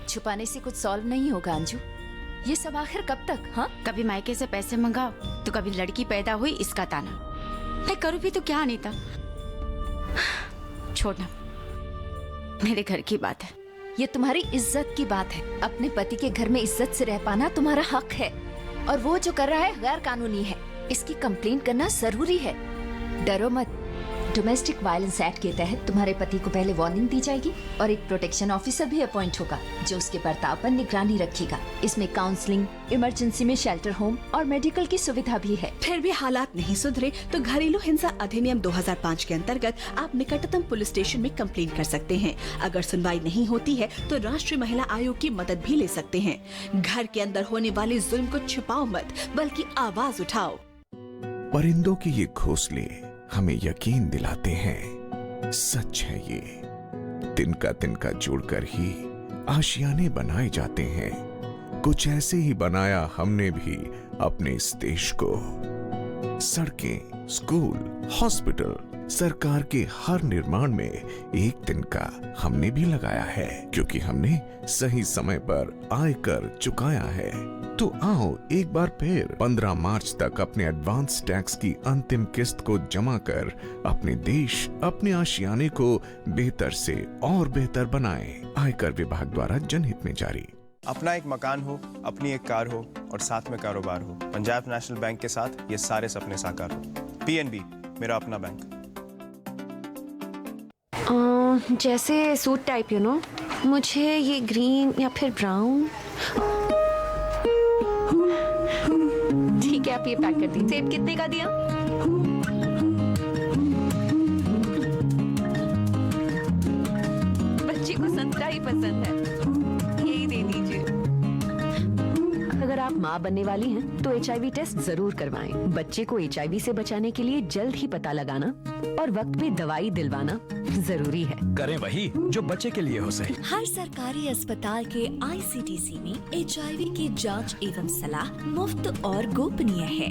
छुपाने से कुछ सॉल्व नहीं होगा अंजू। ये सब आखिर कब तक? हाँ, कभी मायके से पैसे मंगाओ तो कभी लड़की पैदा हुई इसका ताना। मैं करूँ भी तो क्या अनीता? छोड़ना, मेरे घर की बात है। ये तुम्हारी इज्जत की बात है। अपने पति के घर में इज्जत से रह पाना तुम्हारा हक है, और वो जो कर रहा है गैर कानूनी है। इसकी कंप्लेंट करना जरूरी है। डरो मत। डोमेस्टिक वायलेंस एक्ट के तहत तुम्हारे पति को पहले वार्निंग दी जाएगी और एक प्रोटेक्शन ऑफिसर भी अपॉइंट होगा जो उसके बर्ताव पर निगरानी रखेगा। इसमें काउंसलिंग, इमरजेंसी में शेल्टर होम और मेडिकल की सुविधा भी है। फिर भी हालात नहीं सुधरे तो घरेलू हिंसा अधिनियम 2005 के अंतर्गत आप निकटतम पुलिस स्टेशन में कंप्लेंट कर सकते हैं। अगर सुनवाई नहीं होती है तो राष्ट्रीय महिला आयोग की मदद भी ले सकते हैं। घर के अंदर होने वाले जुल्म को छिपाओ मत, बल्कि आवाज उठाओ। परिंदों के ये घोंसले हमें यकीन दिलाते हैं, सच है ये। तिनका तिनका जोड़कर ही आशियाने बनाए जाते हैं। कुछ ऐसे ही बनाया हमने भी अपने इस देश को। सड़कें, स्कूल, हॉस्पिटल, सरकार के हर निर्माण में एक तिनका हमने भी लगाया है, क्योंकि हमने सही समय पर आयकर चुकाया है। तो आओ एक बार फिर 15 मार्च तक अपने एडवांस टैक्स की अंतिम किस्त को जमा कर अपने देश, अपने आशियाने को बेहतर से और बेहतर बनाएं। आयकर विभाग द्वारा जनहित में जारी। अपना एक मकान हो, अपनी एक कार हो और साथ में कारोबार हो, पंजाब नेशनल बैंक के साथ ये सारे सपने साकार हो। PNB, मेरा अपना बैंक। जैसे सूट टाइप, मुझे ये ग्रीन या फिर ब्राउन। ठीक है, आप ये पैक कर दीजिए। सेब कितने का दिया? बच्ची को संतरा ही पसंद है, यही दे दीजिए। अगर आप माँ बनने वाली हैं, तो HIV टेस्ट जरूर करवाएं। बच्चे को HIV से बचाने के लिए जल्द ही पता लगाना और वक्त पे दवाई दिलवाना जरूरी है। करें वही जो बच्चे के लिए हो सही। हर सरकारी अस्पताल के ICTC में HIV की जांच एवं सलाह मुफ्त और गोपनीय है।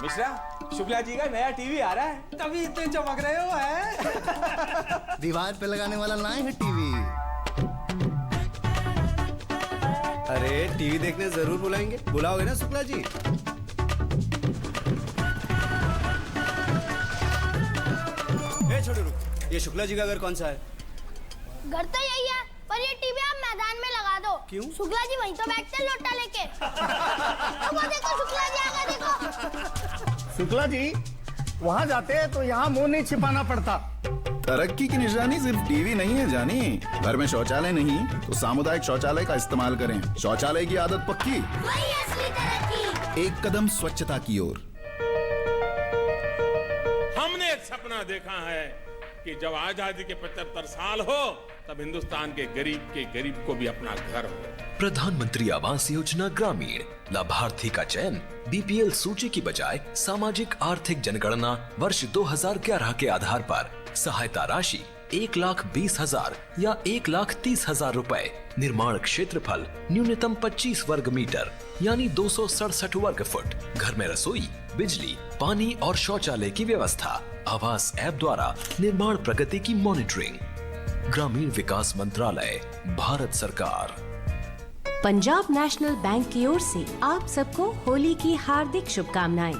मिश्रा, शुक्ला जी का नया टीवी आ रहा है, तभी इतने चमक रहे हो है। दीवार पे लगाने वाला ना है टीवी। अरे टीवी देखने जरूर बुलाएंगे, बुलाओगे ना शुक्ला जी? ए छोटू रुक, ये शुक्ला जी का घर कौन सा है? घर तो यही है, पर ये टीवी आप मैदान में लगा दो। क्यों? शुक्ला जी वहीं तो बैठते हैं लोटा लेके। तो वो देखो शुक्ला जी आ गए, देखो। शुक्ला जी वहाँ जाते हैं तो यहाँ मुंह नहीं छिपाना पड़ता। तरक्की की निशानी सिर्फ टीवी नहीं है जानी। घर में शौचालय नहीं तो सामुदायिक शौचालय का इस्तेमाल करें। शौचालय की आदत पक्की, वही असली तरक्की। एक कदम स्वच्छता की ओर। हमने एक सपना देखा है कि जब आजादी के 75 साल हो तब हिंदुस्तान के गरीब को भी अपना घर हो। प्रधानमंत्री आवास योजना ग्रामीण लाभार्थी का चयन BPL सूची की बजाय सामाजिक आर्थिक जनगणना वर्ष 2011 के आधार पर सहायता राशि 1,20,000 या 1,30,000 रुपए। निर्माण क्षेत्रफल न्यूनतम 25 वर्ग मीटर यानी 267 वर्ग फुट। घर में रसोई, बिजली, पानी और शौचालय की व्यवस्था। आवास ऐप द्वारा निर्माण प्रगति की मॉनिटरिंग। ग्रामीण विकास मंत्रालय, भारत सरकार। पंजाब नेशनल बैंक की ओर से आप सबको होली की हार्दिक शुभकामनाएं।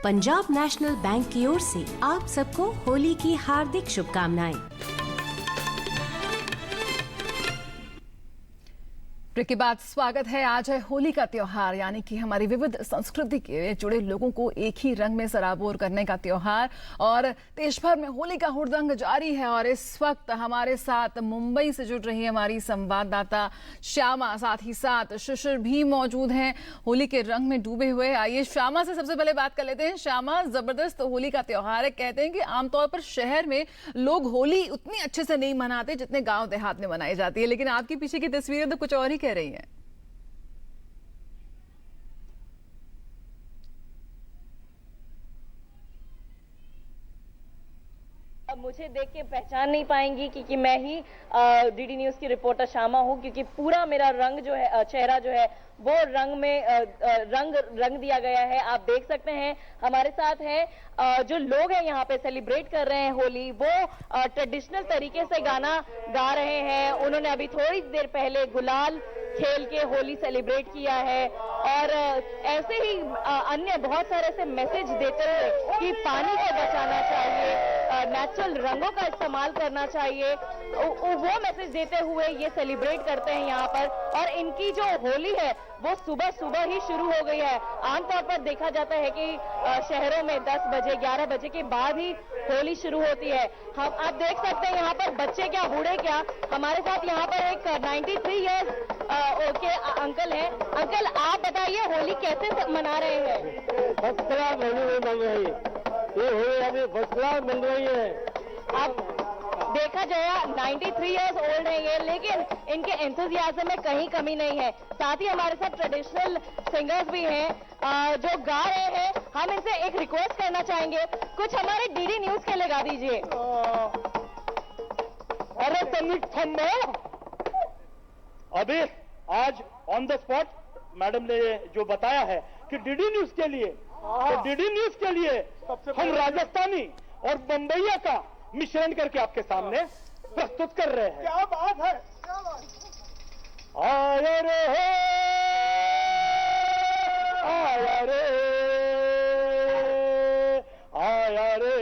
पंजाब नेशनल बैंक की ओर से आप सबको होली की हार्दिक शुभकामनाएं। ब्रेक के बाद स्वागत है। आज है होली का त्योहार, यानी कि हमारी विविध संस्कृति के जुड़े लोगों को एक ही रंग में सराबोर करने का त्योहार। और देश भर में होली का हुड़दंग जारी है। और इस वक्त हमारे साथ मुंबई से जुड़ रही हमारी संवाददाता श्यामा, साथ ही साथ शिशिर भी मौजूद हैं होली के रंग में डूबे हुए। आइए श्यामा से सबसे पहले बात कर लेते हैं। श्यामा, जबरदस्त होली का त्योहार है। कहते हैं कि आमतौर पर शहर में लोग होली उतनी अच्छे से नहीं मनाते जितने गाँव देहात में मनाई जाती है, लेकिन आपकी पीछे की तस्वीरें तो कुछ और ही कह रही है। अब मुझे देख के पहचान नहीं पाएंगी क्योंकि मैं ही डीडी न्यूज की रिपोर्टर शामा हूँ, क्योंकि पूरा मेरा रंग जो है, चेहरा जो है वो रंग में रंग दिया गया है। आप देख सकते हैं हमारे साथ है जो लोग हैं यहाँ पे सेलिब्रेट कर रहे हैं होली, वो ट्रेडिशनल तरीके से गाना गा रहे हैं। उन्होंने अभी थोड़ी देर पहले गुलाल खेल के होली सेलिब्रेट किया है और ऐसे ही अन्य बहुत सारे ऐसे मैसेज देते हुए कि पानी को बचाना चाहिए, नेचुरल रंगों का इस्तेमाल करना चाहिए, वो मैसेज देते हुए ये सेलिब्रेट करते हैं यहाँ पर। और इनकी जो होली है वो सुबह सुबह ही शुरू हो गई है। आमतौर पर देखा जाता है कि शहरों में 10 बजे 11 बजे के बाद ही होली शुरू होती है। हम आप देख सकते हैं यहाँ पर बच्चे क्या बूढ़े क्या, हमारे साथ यहाँ पर एक 93 इयर्स के अंकल हैं। अंकल आप बताइए होली कैसे मना रहे हैं? फर्स्ट क्लास बन रही है ये होली, अभी फर्स्ट क्लास बन रही है। आप देखा जाए 93 इयर्स ओल्ड है ये, लेकिन इनके एंथुजियाज्म में कहीं कमी नहीं है। साथ ही हमारे साथ ट्रेडिशनल सिंगर्स भी हैं जो गा रहे हैं। हम इनसे एक रिक्वेस्ट करना चाहेंगे, कुछ हमारे डीडी न्यूज के लिए गा दीजिए। अरे तनिक थम्बो, अभी आज ऑन द स्पॉट मैडम ने जो बताया है कि डीडी न्यूज के लिए, तो डीडी न्यूज के लिए हम राजस्थानी और बम्बईया का मिश्रण करके आपके सामने प्रस्तुत कर रहे हैं। क्या बात है, क्या बात। आया रे आया रे आया रे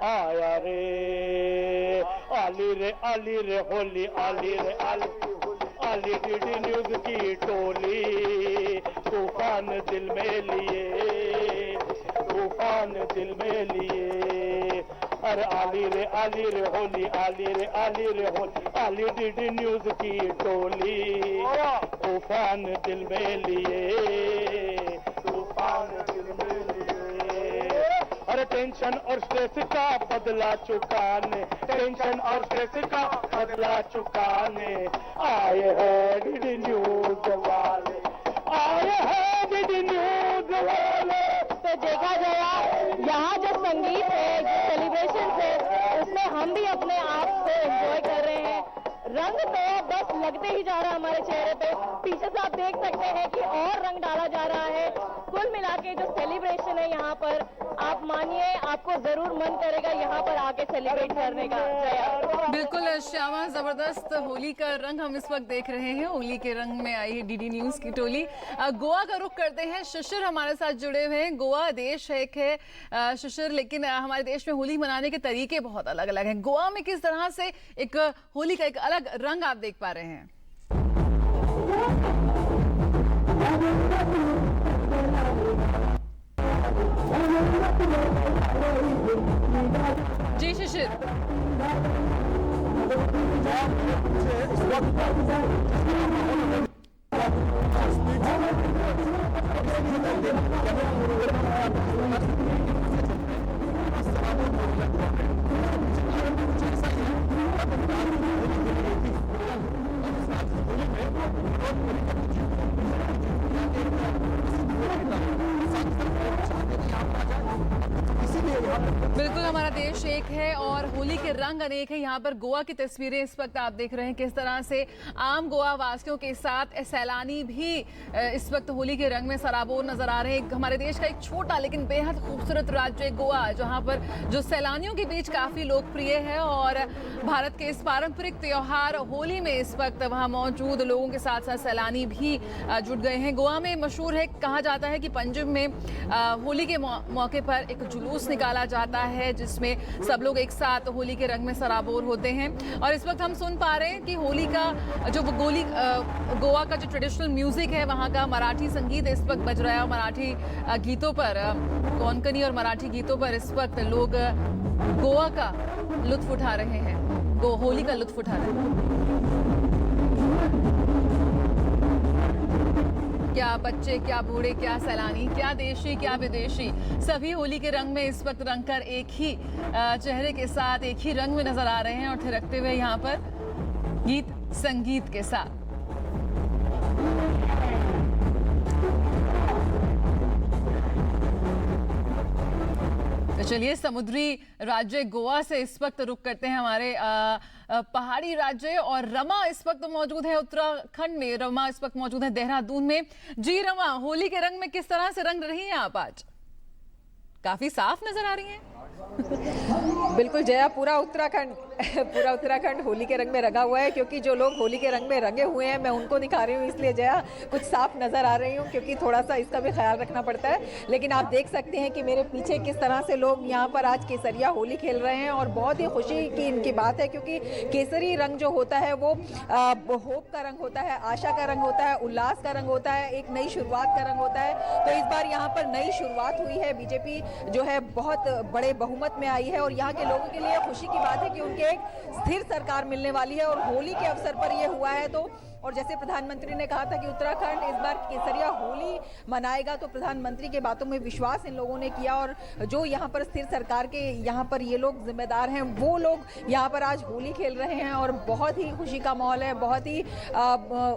आया रे, आली रे होली, आली रे आली डीडी न्यूज की टोली, तूफान दिल में लिए, तूफान दिल में लिए। अरे आली रे होली, आली रे होली, आली डीडी न्यूज की टोली, तूफान दिल में लिए, तूफान दिल में लिए। अरे टेंशन और स्ट्रेस का बदला चुकाने, टेंशन और स्ट्रेस का बदला चुकाने आए हैं डीडी न्यूज वाले, आए हैं डीडी न्यूज वाले। तो देखा गया यहाँ जो संगीत है, जो सेलिब्रेशन है, उसमें हम भी अपने आप को एंजॉय कर रहे हैं। रंग तो बस लगते ही जा रहा है हमारे चेहरे पे, पीछे से आप देख सकते हैं कि और रंग डाला जा रहा है। कुल मिला के जो सेलिब्रेशन है यहाँ पर, आप मानिए आपको जरूर मन करेगा यहाँ पर आके सेलिब्रेट करने का। बिल्कुल श्यामा, जबरदस्त होली का रंग हम इस वक्त देख रहे हैं। होली के रंग में आई है डीडी न्यूज की टोली। गोवा का रुख करते हैं, शिशिर हमारे साथ जुड़े हुए हैं। गोवा देश एक है शिशिर, लेकिन हमारे देश में होली मनाने के तरीके बहुत अलग अलग हैं। गोवा में किस तरह से एक होली का एक अलग रंग आप देख पा रहे हैं? जी शिशिर, बिल्कुल हमारा देश एक है और होली के रंग अनेक है। यहाँ पर गोवा की तस्वीरें इस वक्त आप देख रहे हैं, किस तरह से आम गोवा वासियों के साथ सैलानी भी इस वक्त होली के रंग में सराबोर नजर आ रहे हैं। हमारे देश का एक छोटा लेकिन बेहद खूबसूरत राज्य गोवा, जहाँ पर जो सैलानियों के बीच काफी लोकप्रिय है और भारत के इस पारंपरिक त्योहार होली में इस वक्त वहाँ मौजूद लोगों के साथ साथ सैलानी भी जुट गए हैं। गोवा में मशहूर है, कहा जाता है कि पंजिम में होली के मौके पर एक जुलूस निकाला जाता है जिसमें सब लोग एक साथ होली के रंग में सराबोर होते हैं। और इस वक्त हम सुन पा रहे हैं कि होली का जो गोवा का जो ट्रेडिशनल म्यूजिक है, वहाँ का मराठी संगीत इस वक्त बज रहा है। मराठी गीतों पर, कोंकणी और मराठी गीतों पर इस वक्त लोग गोवा का लुत्फ उठा रहे हैं, होली का लुत्फ उठा रहे हैं। क्या बच्चे, क्या बूढ़े, क्या सैलानी, क्या देशी, क्या विदेशी, सभी होली के रंग में इस वक्त रंगकर एक ही चेहरे के साथ एक ही रंग में नजर आ रहे हैं और थिरकते हुए यहाँ पर गीत संगीत के साथ। तो चलिए समुद्री राज्य गोवा से इस वक्त रुक करते हैं हमारे पहाड़ी राज्य, और रमा इस वक्त मौजूद है उत्तराखंड में। रमा इस वक्त मौजूद है देहरादून में। जी रमा, होली के रंग में किस तरह से रंग रही हैं आप आज? काफी साफ नजर आ रही हैं। बिल्कुल जया, पूरा उत्तराखंड होली के रंग में रंगा हुआ है, क्योंकि जो लोग होली के रंग में रंगे हुए हैं मैं उनको दिखा रही हूँ, इसलिए जया कुछ साफ नजर आ रही हूँ, क्योंकि थोड़ा सा इसका भी ख्याल रखना पड़ता है। लेकिन आप देख सकते हैं कि मेरे पीछे किस तरह से लोग यहाँ पर आज केसरिया होली खेल रहे हैं, और बहुत ही खुशी की इनकी बात है, क्योंकि केसरी रंग जो होता है वो होप का रंग होता है, आशा का रंग होता है, उल्लास का रंग होता है, एक नई शुरुआत का रंग होता है। तो इस बार यहाँ पर नई शुरुआत हुई है, बीजेपी जो है बहुत बड़े बहुमत में आई है, और यहाँ के लोगों के लिए खुशी की बात है कि उनके एक स्थिर सरकार मिलने वाली है, और होली के अवसर पर ये हुआ है। तो और जैसे प्रधानमंत्री ने कहा था कि उत्तराखंड इस बार केसरिया होली मनाएगा, तो प्रधानमंत्री के बातों में विश्वास इन लोगों ने किया, और जो यहाँ पर स्थिर सरकार के यहाँ पर ये लोग जिम्मेदार हैं, वो लोग यहाँ पर आज होली खेल रहे हैं, और बहुत ही खुशी का माहौल है, बहुत ही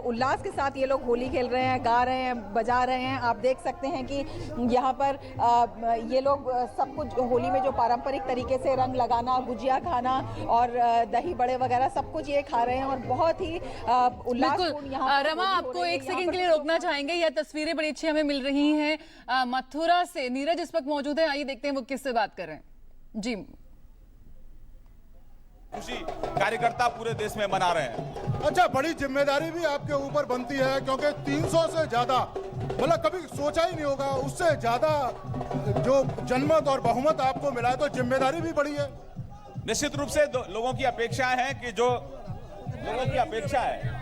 उल्लास के साथ ये लोग होली खेल रहे हैं, गा रहे हैं, बजा रहे हैं। आप देख सकते हैं कि यहाँ पर ये लोग सब कुछ होली में जो पारंपरिक तरीके से रंग लगाना, गुजिया खाना और दही बड़े वगैरह सब कुछ ये खा रहे हैं, और बहुत ही उल्लास। रमा, आपको एक सेकंड के लिए रोकना चाहेंगे, यह तस्वीरें बड़ी अच्छी हमें मिल रही हैं मथुरा से। नीरज इस वक्त मौजूद है, आइए देखते हैं वो किससे बात कर रहे हैं। जी, खुशी कार्यकर्ता पूरे देश में मना रहे हैं। अच्छा, बड़ी जिम्मेदारी भी आपके ऊपर बनती है, क्योंकि 300 से ज्यादा, मतलब कभी सोचा ही नहीं होगा, उससे ज्यादा जो जनमत और बहुमत आपको मिला है, तो जिम्मेदारी भी बड़ी है। निश्चित रूप से लोगों की अपेक्षा है कि जो लोगों की अपेक्षा है,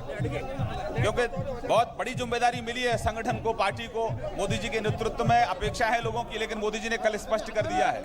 क्योंकि बहुत बड़ी जिम्मेदारी मिली है संगठन को, पार्टी को, मोदी जी के नेतृत्व में अपेक्षा है लोगों की। लेकिन मोदी जी ने कल स्पष्ट कर दिया है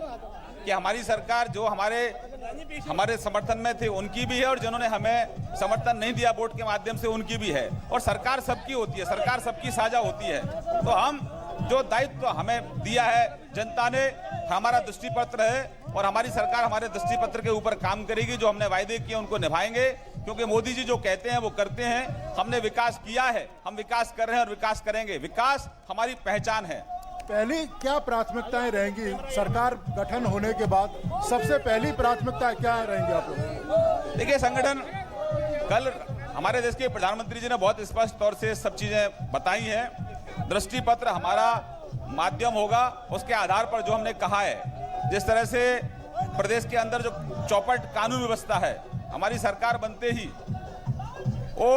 कि हमारी सरकार जो हमारे समर्थन में थे उनकी भी है, और जिन्होंने हमें समर्थन नहीं दिया वोट के माध्यम से उनकी भी है। और सरकार सबकी होती है, सरकार सबकी साझा होती है। तो हम जो दायित्व हमें दिया है जनता ने, हमारा दृष्टिपत्र है, और हमारी सरकार हमारे दृष्टिपत्र के ऊपर काम करेगी। जो हमने वायदे किए उनको निभाएंगे, क्योंकि मोदी जी जो कहते हैं वो करते हैं। हमने विकास किया है, हम विकास कर रहे हैं और विकास करेंगे। विकास हमारी पहचान है। पहली क्या प्राथमिकताएं रहेंगी सरकार गठन होने के बाद? सबसे पहली प्राथमिकता क्या रहेंगी आप लोग? देखिए, संगठन कल हमारे देश के प्रधानमंत्री जी ने बहुत स्पष्ट तौर से सब चीजें बताई हैं। दृष्टिपत्र हमारा माध्यम होगा, उसके आधार पर जो हमने कहा है, जिस तरह से प्रदेश के अंदर जो चौपट कानून व्यवस्था है, हमारी सरकार बनते ही वो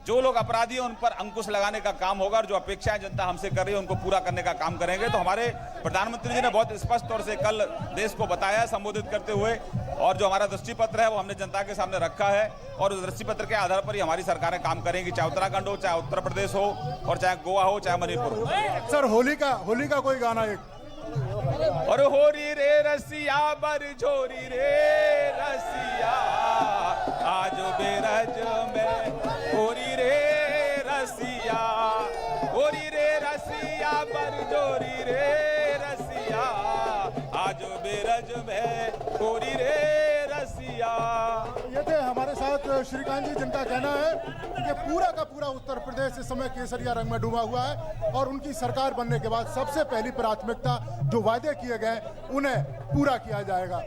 जो लोग अपराधी हैं उन पर अंकुश लगाने का काम होगा, और जो अपेक्षाएं जनता हमसे कर रही है उनको पूरा करने का काम करेंगे। तो हमारे प्रधानमंत्री जी ने बहुत स्पष्ट तौर से कल देश को बताया संबोधित करते हुए, और जो हमारा दृष्टिपत्र है वो हमने जनता के सामने रखा है, और उस दृष्टिपत्र के आधार पर ही हमारी सरकारें काम करेंगी, चाहे उत्तराखंड हो, चाहे उत्तर प्रदेश हो, और चाहे गोवा हो, चाहे मणिपुर हो। सर, होली का कोई गाना एक? और होरी रे रसिया बर झोरी रे रसिया, आज बेरज में होरी रे रसिया, होरी रे रसिया बर झोरी रे रसिया, आज बेरज में होरी रे रसिया। ये थे हमारे साथ श्रीकांत जी, जिनका कहना है कि पूरा का पूरा उत्तर प्रदेश इस समय केसरिया रंग में डूबा हुआ है, और उनकी सरकार बनने के बाद सबसे पहली प्राथमिकता जो वायदे किए गए उन्हें पूरा किया जाएगा।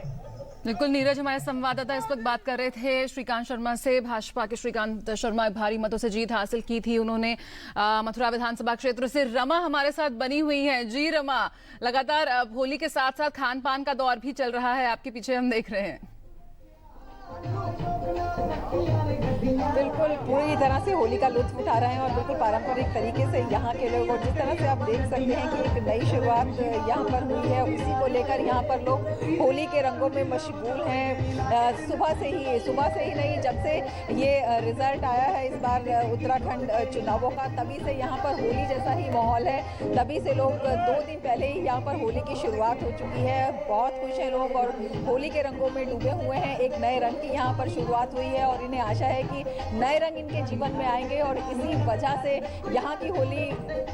बिल्कुल नीरज, हमारे संवाददाता इस वक्त बात कर रहे थे श्रीकांत शर्मा से। भाजपा के श्रीकांत शर्मा भारी मतों से जीत हासिल की थी उन्होंने मथुरा विधानसभा क्षेत्र से। रमा हमारे साथ बनी हुई है। जी रमा, लगातार होली के साथ साथ खान पान का दौर भी चल रहा है, आपके पीछे हम देख रहे हैं। बिल्कुल पूरी तरह से होली का लुत्फ उठा रहे हैं, और बिल्कुल पारंपरिक तरीके से यहाँ के लोग, और जिस तरह से आप देख सकते हैं कि एक नई शुरुआत यहाँ पर हुई है, उसी को लेकर यहाँ पर लोग होली के रंगों में मशगूल हैं। सुबह से ही नहीं, जब से ये रिजल्ट आया है इस बार उत्तराखंड चुनावों का, तभी से यहाँ पर होली जैसा ही माहौल है। तभी से लोग 2 दिन पहले ही यहाँ पर होली की शुरुआत हो चुकी है। बहुत खुश हैं लोग, और होली के रंगों में डूबे हुए हैं। एक नए रंग की यहाँ पर शुरुआत हुई हुई है और इन्हें आशा है कि नए रंग इनके जीवन में आएंगे और इसी वजह से यहाँ की होली,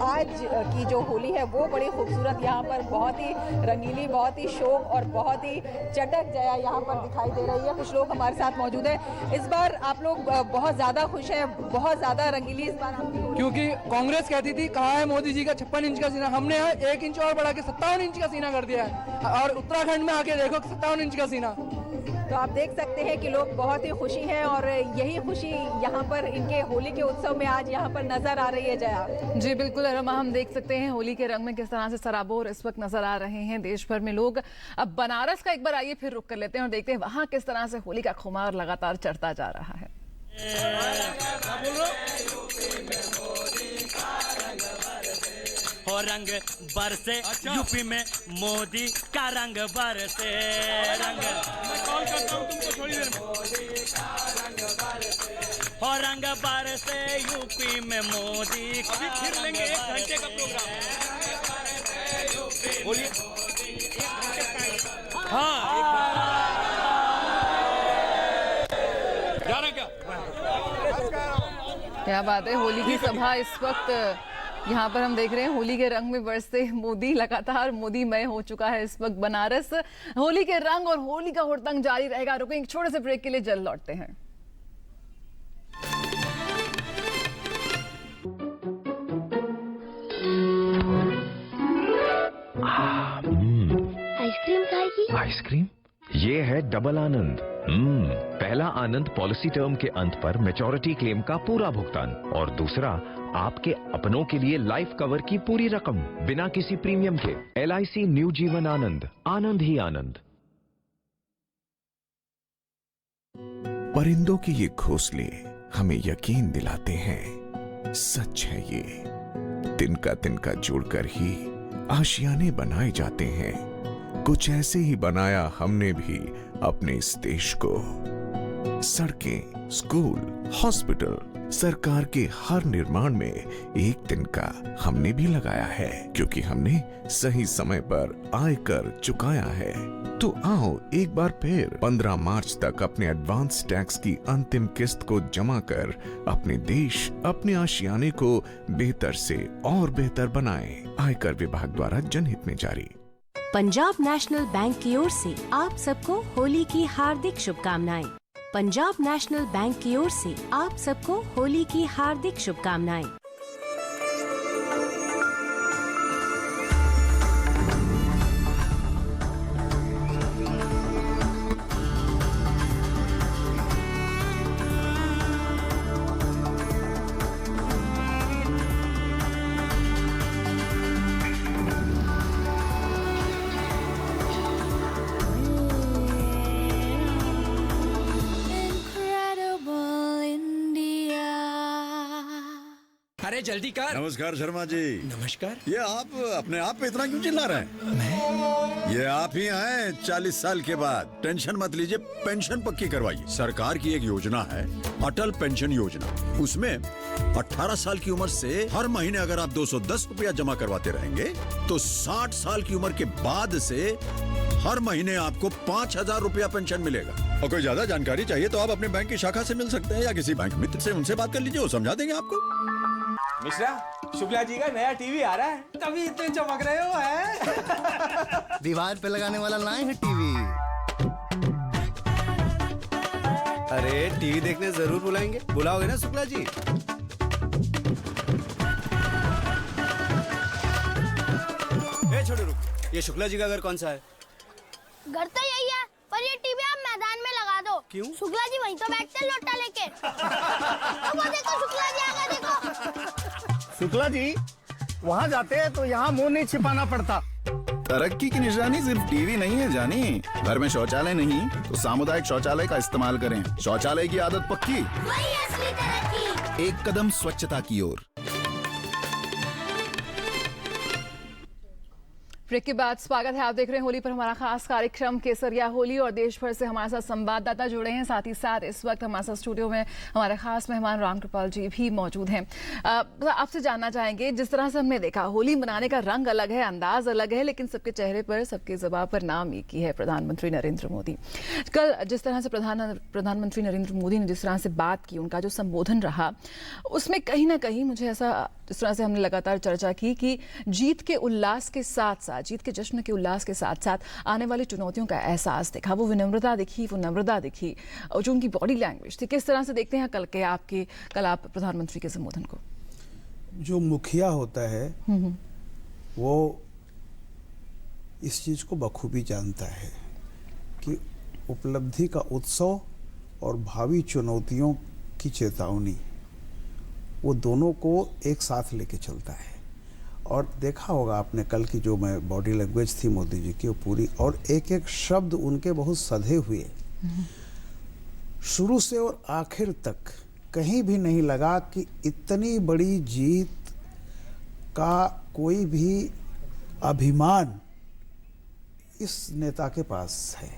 आज की जो होली है वो बड़ी खूबसूरत, यहाँ पर बहुत ही रंगीली, बहुत ही शोक और बहुत ही चटक जया यहाँ पर दिखाई दे रही है। कुछ लोग हमारे साथ मौजूद हैं। इस बार आप लोग बहुत ज़्यादा खुश हैं, बहुत ज़्यादा रंगीली इस बार आपकी होली। क्योंकि कांग्रेस कहती थी कहाँ है मोदी जी का 56 इंच का सीना, हमने 1 इंच और बढ़ा के 57 इंच का सीना कर दिया है और उत्तराखंड में आके देखो 57 इंच का सीना। तो आप देख सकते हैं कि लोग बहुत ही खुशी हैं और यही खुशी यहाँ पर इनके होली के उत्सव में आज यहाँ पर नजर आ रही है। जया जी बिल्कुल अरमा, हम देख सकते हैं होली के रंग में किस तरह से सराबोर इस वक्त नजर आ रहे हैं देश भर में लोग। अब बनारस का एक बार आइए फिर रुक कर लेते हैं और देखते हैं वहां किस तरह से होली का खुमार लगातार चढ़ता जा रहा है। हो रंग बरसे यूपी में मोदी का रंग बरसे, रंग मैं कॉल करता हूं तुमको थोड़ी देर में। हो रंग बरसे यूपी में मोदी, अभी फिर लेंगे 1 घंटे का प्रोग्राम। बोलिए हाँ जा रहे क्या बात है। होली की सभा इस वक्त यहाँ पर हम देख रहे हैं, होली के रंग में बरसते मोदी, लगातार मोदीमय हो चुका है इस वक्त बनारस। होली के रंग और होली का हुड़दंग जारी रहेगा। रुकें एक छोटे से ब्रेक के लिए, जल्द लौटते हैं। आइसक्रीम खाएगी? आइसक्रीम? ये है डबल आनंद। पहला आनंद पॉलिसी टर्म के अंत पर मैच्योरिटी क्लेम का पूरा भुगतान और दूसरा आपके अपनों के लिए लाइफ कवर की पूरी रकम बिना किसी प्रीमियम के। LIC न्यू जीवन आनंद, आनंद ही आनंद। परिंदों के ये घोंसले हमें यकीन दिलाते हैं, सच है ये। तिनका तिनका जुड़कर ही आशियाने बनाए जाते हैं। कुछ ऐसे ही बनाया हमने भी अपने इस देश को। सड़कें, स्कूल, हॉस्पिटल, सरकार के हर निर्माण में एक तिनका हमने भी लगाया है, क्योंकि हमने सही समय पर आयकर चुकाया है। तो आओ एक बार फिर 15 मार्च तक अपने एडवांस टैक्स की अंतिम किस्त को जमा कर अपने देश, अपने आशियाने को बेहतर से और बेहतर बनाएं। आयकर विभाग द्वारा जनहित में जारी। पंजाब नेशनल बैंक की ओर से आप सबको होली की हार्दिक शुभकामनाएं। पंजाब नेशनल बैंक की ओर से आप सबको होली की हार्दिक शुभकामनाएं। अरे जल्दी कर। नमस्कार शर्मा जी। नमस्कार। ये आप अपने आप पे इतना क्यों चिल्ला रहे हैं? ये आप ही आए 40 साल के बाद। टेंशन मत लीजिए, पेंशन पक्की करवाइए। सरकार की एक योजना है अटल पेंशन योजना। उसमें 18 साल की उम्र से हर महीने अगर आप 210 रुपया जमा करवाते रहेंगे तो 60 साल की उम्र के बाद से हर महीने आपको 5,000 रुपया पेंशन मिलेगा। और कोई ज्यादा जानकारी चाहिए तो आप अपने बैंक की शाखा से मिल सकते हैं या किसी बैंक मित्र से उनसे बात कर लीजिए, वो समझा देंगे आपको। मिश्रा, शुक्ला जी का नया टीवी आ रहा है, तभी इतने चमक रहे हो है? दीवार पे लगाने वाला लाए है टीवी। अरे टीवी देखने जरूर बुलाएंगे, बुलाओगे ना शुक्ला जी? ए छोड़ो रुक, ये शुक्ला जी का घर कौन सा है? घर तो यही है, पर ये टीवी आप मैदान में लगा दो। क्यों? शुक्ला जी वहीं तो बैठते हैं लोटा लेके। तो वो देखो शुक्ला जी आ गए, देखो। शुक्ला जी वहाँ जाते हैं तो यहाँ मुंह नहीं छिपाना पड़ता। तरक्की की निशानी सिर्फ टीवी नहीं है जानी। घर में शौचालय नहीं तो सामुदायिक शौचालय का इस्तेमाल करें। शौचालय की आदत पक्की, वही असली तरक्की। एक कदम स्वच्छता की ओर। ब्रेक के बाद स्वागत है। आप देख रहे हैं होली पर हमारा खास कार्यक्रम केसरिया होली और देश भर से हमारे साथ संवाददाता जुड़े हैं। साथ ही साथ इस वक्त हमारे साथ स्टूडियो में हमारे खास मेहमान रामकृपाल जी भी मौजूद हैं। आपसे जानना चाहेंगे, जिस तरह से हमने देखा होली मनाने का रंग अलग है, अंदाज अलग है, लेकिन सबके चेहरे पर, सबके ज़बान पर नाम एक ही है, प्रधानमंत्री नरेंद्र मोदी। कल जिस तरह से प्रधानमंत्री नरेंद्र मोदी ने जिस तरह से बात की, उनका जो संबोधन रहा, उसमें कहीं ना कहीं मुझे ऐसा, जिस तरह से हमने लगातार चर्चा की कि जीत के उल्लास के साथ साथ, जीत के जश्न के उल्लास के साथ साथ आने वाली चुनौतियों का एहसास दिखा, वो विनम्रता दिखी, वो नम्रता दिखी, और जो उनकी बॉडी लैंग्वेज थी। किस तरह से देखते हैं कल आप प्रधानमंत्री के संबोधन को? जो मुखिया होता है वो इस चीज को बखूबी जानता है कि उपलब्धि का उत्सव और भावी चुनौतियों की चेतावनी, वो दोनों को एक साथ लेके चलता है। और देखा होगा आपने कल की जो बॉडी लैंग्वेज थी मोदी जी की, वो पूरी, और एक एक शब्द उनके बहुत सधे हुए, शुरू से और आखिर तक कहीं भी नहीं लगा कि इतनी बड़ी जीत का कोई भी अभिमान इस नेता के पास है।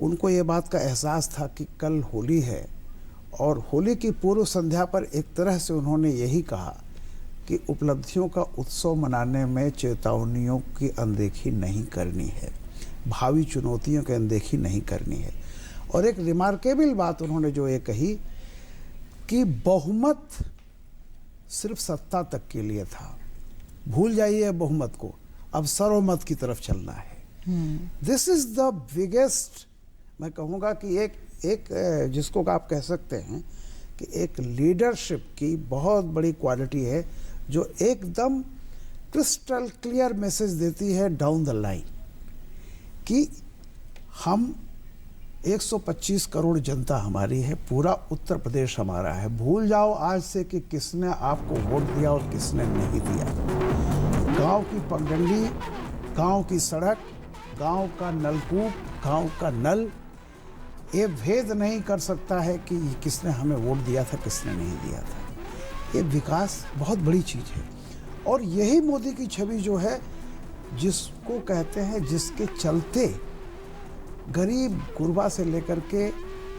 उनको ये बात का एहसास था कि कल होली है, और होली की पूर्व संध्या पर एक तरह से उन्होंने यही कहा कि उपलब्धियों का उत्सव मनाने में चेतावनियों की अनदेखी नहीं करनी है, भावी चुनौतियों की अनदेखी नहीं करनी है। और एक रिमार्केबल बात उन्होंने जो ये कही कि बहुमत सिर्फ सत्ता तक के लिए था, भूल जाइए बहुमत को, अब सर्वमत की तरफ चलना है। दिस इज द बिगेस्ट, मैं कहूँगा कि एक जिसको आप कह सकते हैं कि एक लीडरशिप की बहुत बड़ी क्वालिटी है, जो एकदम क्रिस्टल क्लियर मैसेज देती है डाउन द लाइन कि हम 125 करोड़ जनता हमारी है, पूरा उत्तर प्रदेश हमारा है, भूल जाओ आज से कि किसने आपको वोट दिया और किसने नहीं दिया। गांव की पगडंडी, गांव की सड़क, गांव का नलकूप, गांव का नल, ये भेद नहीं कर सकता है कि किसने हमें वोट दिया था, किसने नहीं दिया था। ये विकास बहुत बड़ी चीज़ है, और यही मोदी की छवि जो है, जिसको कहते हैं, जिसके चलते गरीब गुरबा से लेकर के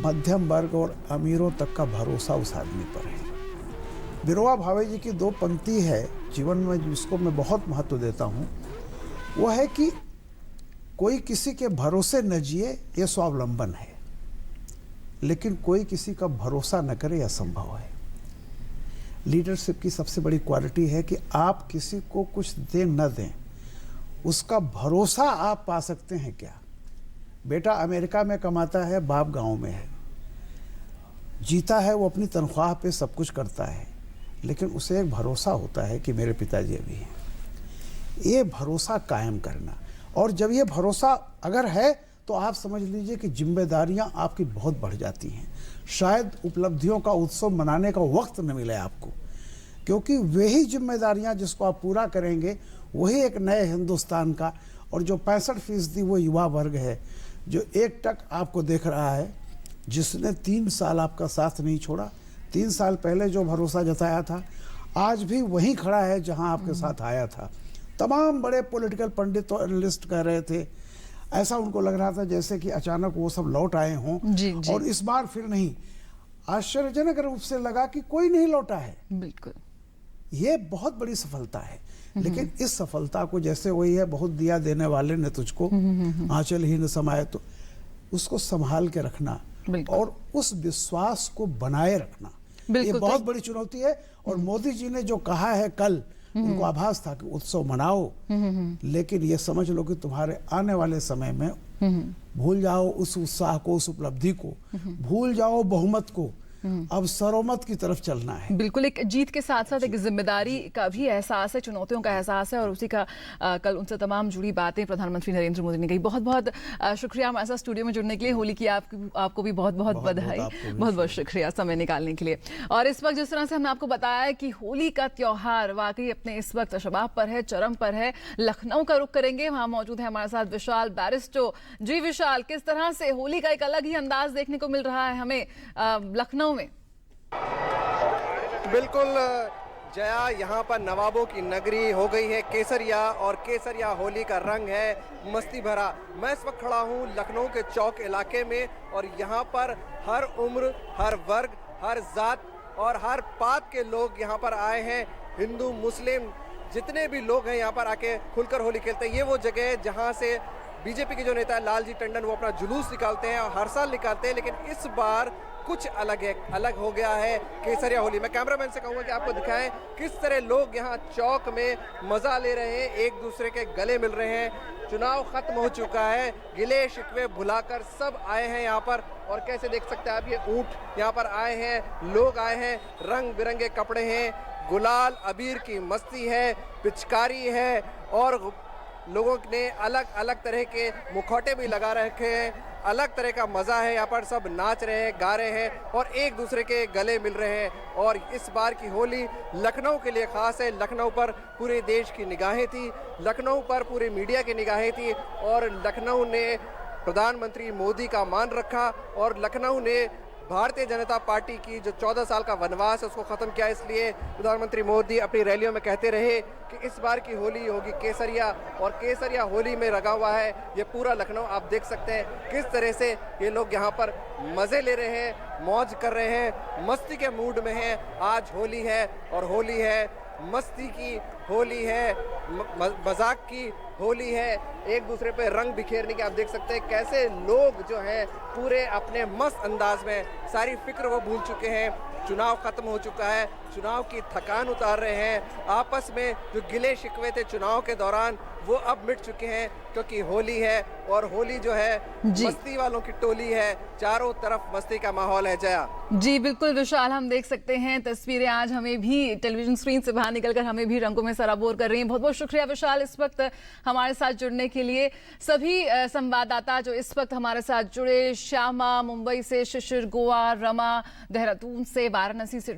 मध्यम वर्ग और अमीरों तक का भरोसा उस आदमी पर है। विनोबा भावे जी की दो पंक्ति है जीवन में जिसको मैं बहुत महत्व देता हूँ, वो है कि कोई किसी के भरोसे न जिए, ये स्वावलंबन है, लेकिन कोई किसी का भरोसा न करे, यह असंभव है। लीडरशिप की सबसे बड़ी क्वालिटी है कि आप किसी को कुछ दें न दें, उसका भरोसा आप पा सकते हैं क्या। बेटा अमेरिका में कमाता है, बाप गांव में है, जीता है वो अपनी तनख्वाह पे सब कुछ करता है, लेकिन उसे एक भरोसा होता है कि मेरे पिताजी अभी हैं। ये भरोसा कायम करना, और जब ये भरोसा अगर है तो आप समझ लीजिए कि जिम्मेदारियां आपकी बहुत बढ़ जाती हैं। शायद उपलब्धियों का उत्सव मनाने का वक्त न मिले आपको, क्योंकि वही जिम्मेदारियां जिसको आप पूरा करेंगे, वही एक नए हिंदुस्तान का, और जो 65% वो युवा वर्ग है जो एक टक आपको देख रहा है, जिसने 3 साल आपका साथ नहीं छोड़ा, 3 साल पहले जो भरोसा जताया था, आज भी वहीं खड़ा है जहां आपके साथ आया था। तमाम बड़े पॉलिटिकल पंडित और एनालिस्ट कह रहे थे, ऐसा उनको लग रहा था जैसे कि अचानक वो सब लौट आए हों, और इस बार फिर नहीं। आश्चर्यजनक रूप से लगा कि कोई नहीं लौटा है। बिल्कुल, ये बहुत बड़ी सफलता है। लेकिन इस सफलता को, जैसे वही है, बहुत दिया देने वाले ने तुझको आंचल ही न समाये, तो उसको संभाल के रखना और उस विश्वास को बनाए रखना, ये बहुत बड़ी चुनौती है। और मोदी जी ने जो कहा है कल, उनको आभास था कि उत्सव मनाओ, लेकिन ये समझ लो कि तुम्हारे आने वाले समय में भूल जाओ उस उत्साह को, उस उपलब्धि को, भूल जाओ बहुमत को, अब सर्वमत की तरफ चलना है। बिल्कुल, एक जीत के साथ साथ एक जिम्मेदारी का भी एहसास है, चुनौतियों का एहसास है, और उसी का कल उनसे तमाम जुड़ी बातें प्रधानमंत्री नरेंद्र मोदी ने कही। बहुत बहुत शुक्रिया हमारे साथ स्टूडियो में जुड़ने के लिए। होली की आपको भी बहुत बहुत बधाई, बहुत बहुत शुक्रिया समय निकालने के लिए। और इस वक्त जिस तरह से हमने आपको बताया कि होली का त्योहार वाकई अपने इस वक्त शबाब पर है, चरम पर है। लखनऊ का रुख करेंगे, वहाँ मौजूद है हमारे साथ विशाल बैरिस्टो। जी विशाल, किस तरह से होली का एक अलग ही अंदाज देखने को मिल रहा है हमें लखनऊ में? बिल्कुल, जया, यहाँ पर नवाबों की नगरी हो गई है केसरिया, और केसरिया होली का रंग है मस्ती भरा। मैं इस वक्त खड़ा हूँ लखनऊ के चौक इलाके में, और यहाँ पर हर उम्र, हर वर्ग, हर जात और हर पात के लोग यहाँ पर आए हैं। हिंदू, मुस्लिम, जितने भी लोग हैं यहाँ पर आके खुलकर होली खेलते हैं। ये वो जगह है जहाँ से बीजेपी के जो नेता है लालजी टंडन, वो अपना जुलूस निकालते हैं और हर साल निकालते हैं, लेकिन इस बार कुछ अलग है, अलग हो गया है केसरिया होली। मैं कैमरामैन से कहूँगा कि आपको दिखाएं किस तरह लोग यहाँ चौक में मज़ा ले रहे हैं, एक दूसरे के गले मिल रहे हैं। चुनाव खत्म हो चुका है, गिले शिकवे भुलाकर सब आए हैं यहाँ पर, और कैसे देख सकते हैं आप, ये ऊंट यहाँ पर आए हैं, लोग आए हैं, रंग बिरंगे कपड़े हैं, गुलाल अबीर की मस्ती है, पिचकारी है, और लोगों ने अलग अलग तरह के मुखौटे भी लगा रखे हैं। अलग तरह का मज़ा है यहाँ पर, सब नाच रहे हैं, गा रहे हैं और एक दूसरे के गले मिल रहे हैं। और इस बार की होली लखनऊ के लिए ख़ास है। लखनऊ पर पूरे देश की निगाहें थी, लखनऊ पर पूरे मीडिया की निगाहें थी, और लखनऊ ने प्रधानमंत्री मोदी का मान रखा, और लखनऊ ने भारतीय जनता पार्टी की जो 14 साल का वनवास है उसको ख़त्म किया। इसलिए प्रधानमंत्री मोदी अपनी रैलियों में कहते रहे कि इस बार की होली होगी केसरिया, और केसरिया होली में रंगा हुआ है ये पूरा लखनऊ। आप देख सकते हैं किस तरह से ये लोग यहाँ पर मज़े ले रहे हैं, मौज कर रहे हैं, मस्ती के मूड में हैं। आज होली है, और होली है मस्ती की, होली है मजाक की, होली है एक दूसरे पे रंग बिखेरने की। आप देख सकते हैं कैसे लोग जो हैं पूरे अपने मस्त अंदाज में सारी फिक्र वो भूल चुके हैं। चुनाव खत्म हो चुका है, चुनाव की थकान उतार रहे हैं। आपस में जो गिले शिकवे थे चुनाव के दौरान वो अब मिट चुके हैं, क्योंकि होली है, और होली जो है मस्ती वालों की टोली है। चारों तरफ मस्ती का माहौल है। जया जी बिल्कुल विशाल, हम देख सकते हैं तस्वीरें आज हमें भी टेलीविजन स्क्रीन से बाहर निकलकर हमें भी रंगों में सराबोर कर रही हैं। बहुत बहुत शुक्रिया विशाल इस वक्त हमारे साथ जुड़ने के लिए। सभी संवाददाता जो इस वक्त हमारे साथ जुड़े, श्यामा मुंबई से, शिशिर गोवा, रमा देहरादून से, वाराणसी से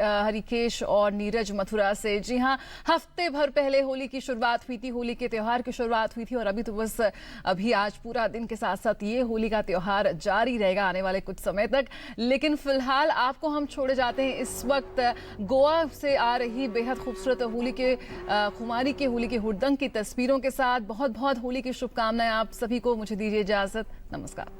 हरिकेश और नीरज मथुरा से। जी हाँ, हफ्ते भर पहले होली की शुरुआत हुई थी, होली के त्यौहार की शुरुआत हुई थी, और अभी तो बस अभी आज पूरा दिन के साथ साथ ये होली का त्यौहार जारी रहेगा आने वाले कुछ समय तक। लेकिन फिलहाल आपको हम छोड़े जाते हैं इस वक्त गोवा से आ रही बेहद खूबसूरत होली के खुमारी के होली के हुड़दंग की तस्वीरों के साथ। बहुत बहुत होली की शुभकामनाएं आप सभी को। मुझे दीजिए इजाजत, नमस्कार।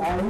आई